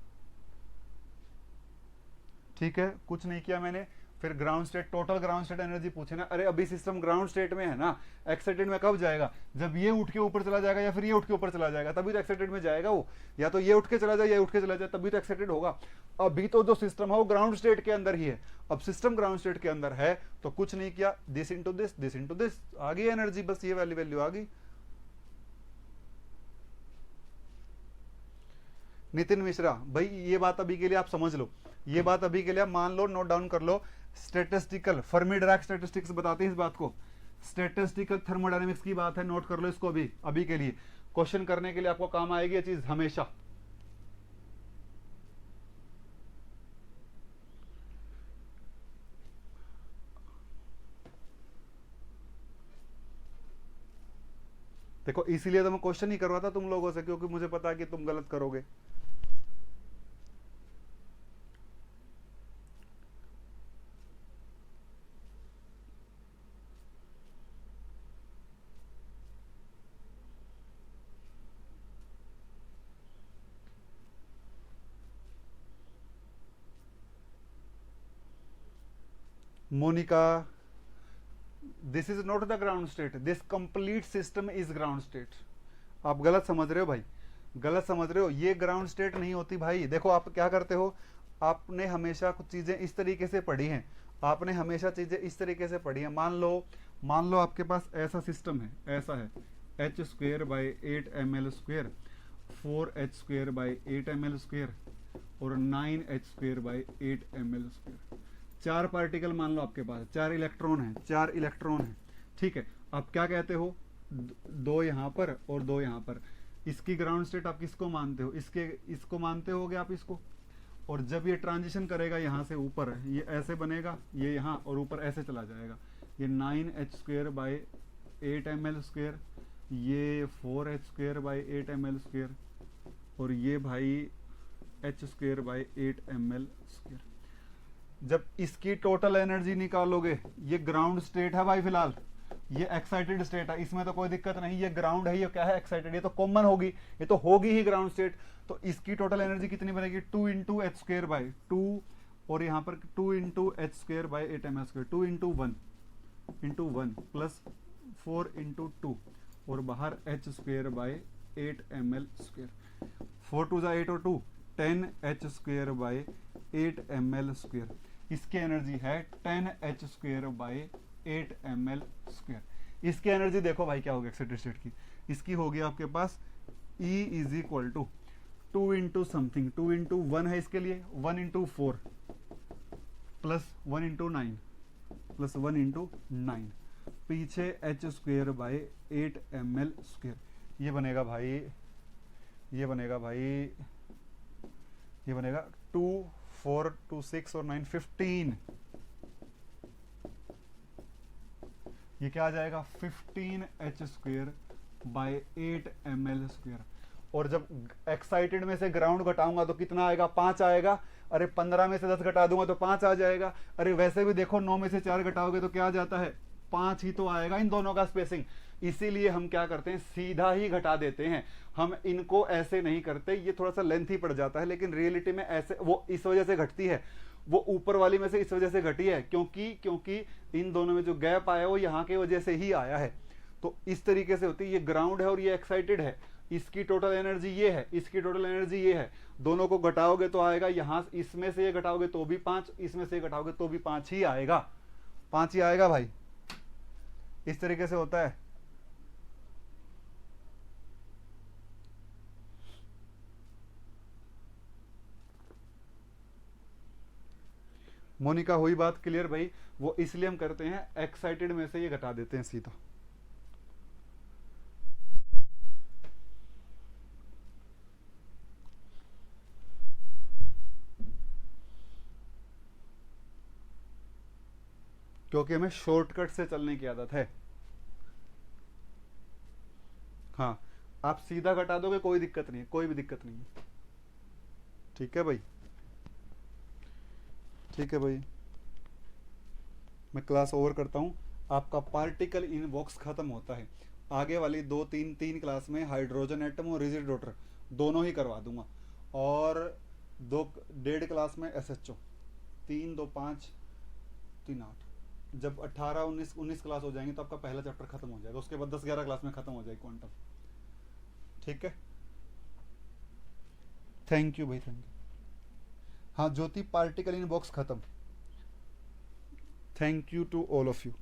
Speaker 1: ठीक है, कुछ नहीं किया मैंने। फिर ground state, total ground state energy पूछे ना, अरे अभी सिस्टम ग्राउंड स्टेट में है ना, एक्साइटेड में कब जाएगा, जब ये उठ के ऊपर चला जाएगा या फिर ये उठ के ऊपर चला जाएगा तभी तो एक्साइटेड में जाएगा वो, या तो ये उठ के चला जाए या उठ के चला जाए तभी तो एक्साइटेड होगा। अभी तो जो सिस्टम है वो ग्राउंड स्टेट के अंदर ही है। अब सिस्टम ग्राउंड स्टेट के अंदर है तो कुछ नहीं किया, this into this, this into this, आ गई एनर्जी, बस ये वाली वैल्यू आ गई। नितिन मिश्रा, भाई ये बात अभी के लिए आप समझ लो, ये बात अभी के लिए आप मान लो, नोट डाउन कर लो। स्टैटिस्टिकल फर्मी-डिराक स्टैटिस्टिक्स बताते हैं इस बात को, स्टैटिस्टिकल थर्मोडायनेमिक्स की बात है, नोट कर लो इसको अभी के लिए। क्वेश्चन करने के लिए आपको काम आएगी ये चीज हमेशा। देखो इसीलिए तो मैं क्वेश्चन ही करवाता तुम लोगों से, क्योंकि मुझे पता है कि तुम गलत करोगे। Monica, this is not the ground state, this complete system is ground state. आप गलत समझ रहे हो भाई, गलत समझ रहे हो, ये ग्राउंड स्टेट नहीं होती भाई। देखो आप क्या करते हो, आपने हमेशा कुछ चीजें इस तरीके से पढ़ी हैं, आपने हमेशा चीजें इस तरीके से पढ़ी हैं। मान लो आपके पास ऐसा सिस्टम है, ऐसा है H square by 8 ml square, 4h² by 8 ml square और 9h² by 8 ml square. 4 particle मान लो आपके पास, 4 इलेक्ट्रॉन है, 4 इलेक्ट्रॉन है, ठीक है। आप क्या कहते हो, 2 यहाँ पर और 2 यहाँ पर। इसकी ग्राउंड स्टेट आप किसको मानते हो, इसको मानते होगे आप इसको। और जब ये ट्रांजिशन करेगा यहाँ से ऊपर, ये ऐसे बनेगा, ये यहाँ और ऊपर ऐसे चला जाएगा। ये 9h² बाई 8 ml स्क्वेयर, ये 4h² बाई 8 ml स्क्वेयर और ये भाई h² बाई 8 ml स्क्वेयर। जब इसकी टोटल एनर्जी निकालोगे, ये ग्राउंड स्टेट है भाई फिलहाल, ये एक्साइटेड स्टेट है, इसमें तो कोई दिक्कत नहीं, ये ग्राउंड है, ये क्या है एक्साइटेड, ये तो कॉमन होगी, ये तो होगी ही ग्राउंड स्टेट। तो इसकी टोटल एनर्जी कितनी बनेगी, 2 इंटू h² बाई 2 और यहाँ पर 2 into h² by 8 ml square, 2 into 1 plus 4 into 2 और बाहर h² बाई 8 ml स्क्वेयर। 4 2 8 और 2 10h² बाई 8 ml स्क्वेयर। इसकी एनर्जी है 10h² बाई 8 ml स्क्वेयर। इसकी एनर्जी देखो भाई क्या होगी एक्साइटेड स्टेट की, इसकी होगी आपके पास E is equal to 2 into something, 2 into 1 है इसके लिए, 1 into 4 plus 1 into 9 plus 1 into 9, पीछे h² बाई 8 ml स्क्वेयर। ये बनेगा भाई, ये बनेगा 2 4 2 6 और 9 15। ये क्या आ जाएगा 15h² बाई 8 ml स्क्वेयर। और जब एक्साइटेड में से ग्राउंड घटाऊंगा तो कितना आएगा, 5 आएगा। अरे 15 में से 10 घटा दूंगा तो 5 आ जाएगा। अरे वैसे भी देखो 9 में से 4 घटाओगे तो क्या आ जाता है, 5 ही तो आएगा इन दोनों का स्पेसिंग। इसीलिए हम क्या करते हैं, सीधा ही घटा देते हैं, हम इनको ऐसे नहीं करते। ये थोड़ा सा लेंथी पड़ जाता है, लेकिन रियलिटी में ऐसे वो इस वजह से घटती है, वो ऊपर वाली में से इस वजह से घटी है क्योंकि इन दोनों में जो गैप आया वो यहाँ की वजह से ही आया है। तो इस तरीके से होती है, ये ग्राउंड है और ये एक्साइटेड है, इसकी टोटल एनर्जी ये है, इसकी टोटल एनर्जी ये है। दोनों को घटाओगे तो आएगा, यहां इसमें से ये घटाओगे तो भी 5, इसमें से घटाओगे तो भी 5 ही आएगा, 5 ही आएगा भाई। इस तरीके से होता है। मोनिका हुई बात क्लियर भाई? वो इसलिए हम करते हैं, एक्साइटेड में से ये घटा देते हैं सीधा। क्योंकि हमें शॉर्टकट से चलने की आदत है। हाँ, आप सीधा घटा दोगे कोई दिक्कत नहीं है, कोई भी दिक्कत नहीं है। ठीक है भाई, ठीक है भाई, मैं क्लास ओवर करता हूँ। आपका पार्टिकल इन बॉक्स खत्म होता है। आगे वाली 2-3 क्लास में हाइड्रोजन एटम और रिजिड रोटर दोनों ही करवा दूंगा, और 1.5 क्लास में SHO, 3 2 5 3 8। जब 18-19 क्लास हो जाएंगे तो आपका पहला चैप्टर खत्म हो जाएगा, उसके बाद 10-11 क्लास में खत्म हो जाएगी क्वांटम। ठीक है, थैंक यू भाई, थैंक यू। हाँ ज्योति, पार्टिकल इन बॉक्स खत्म। Thank you to all of you.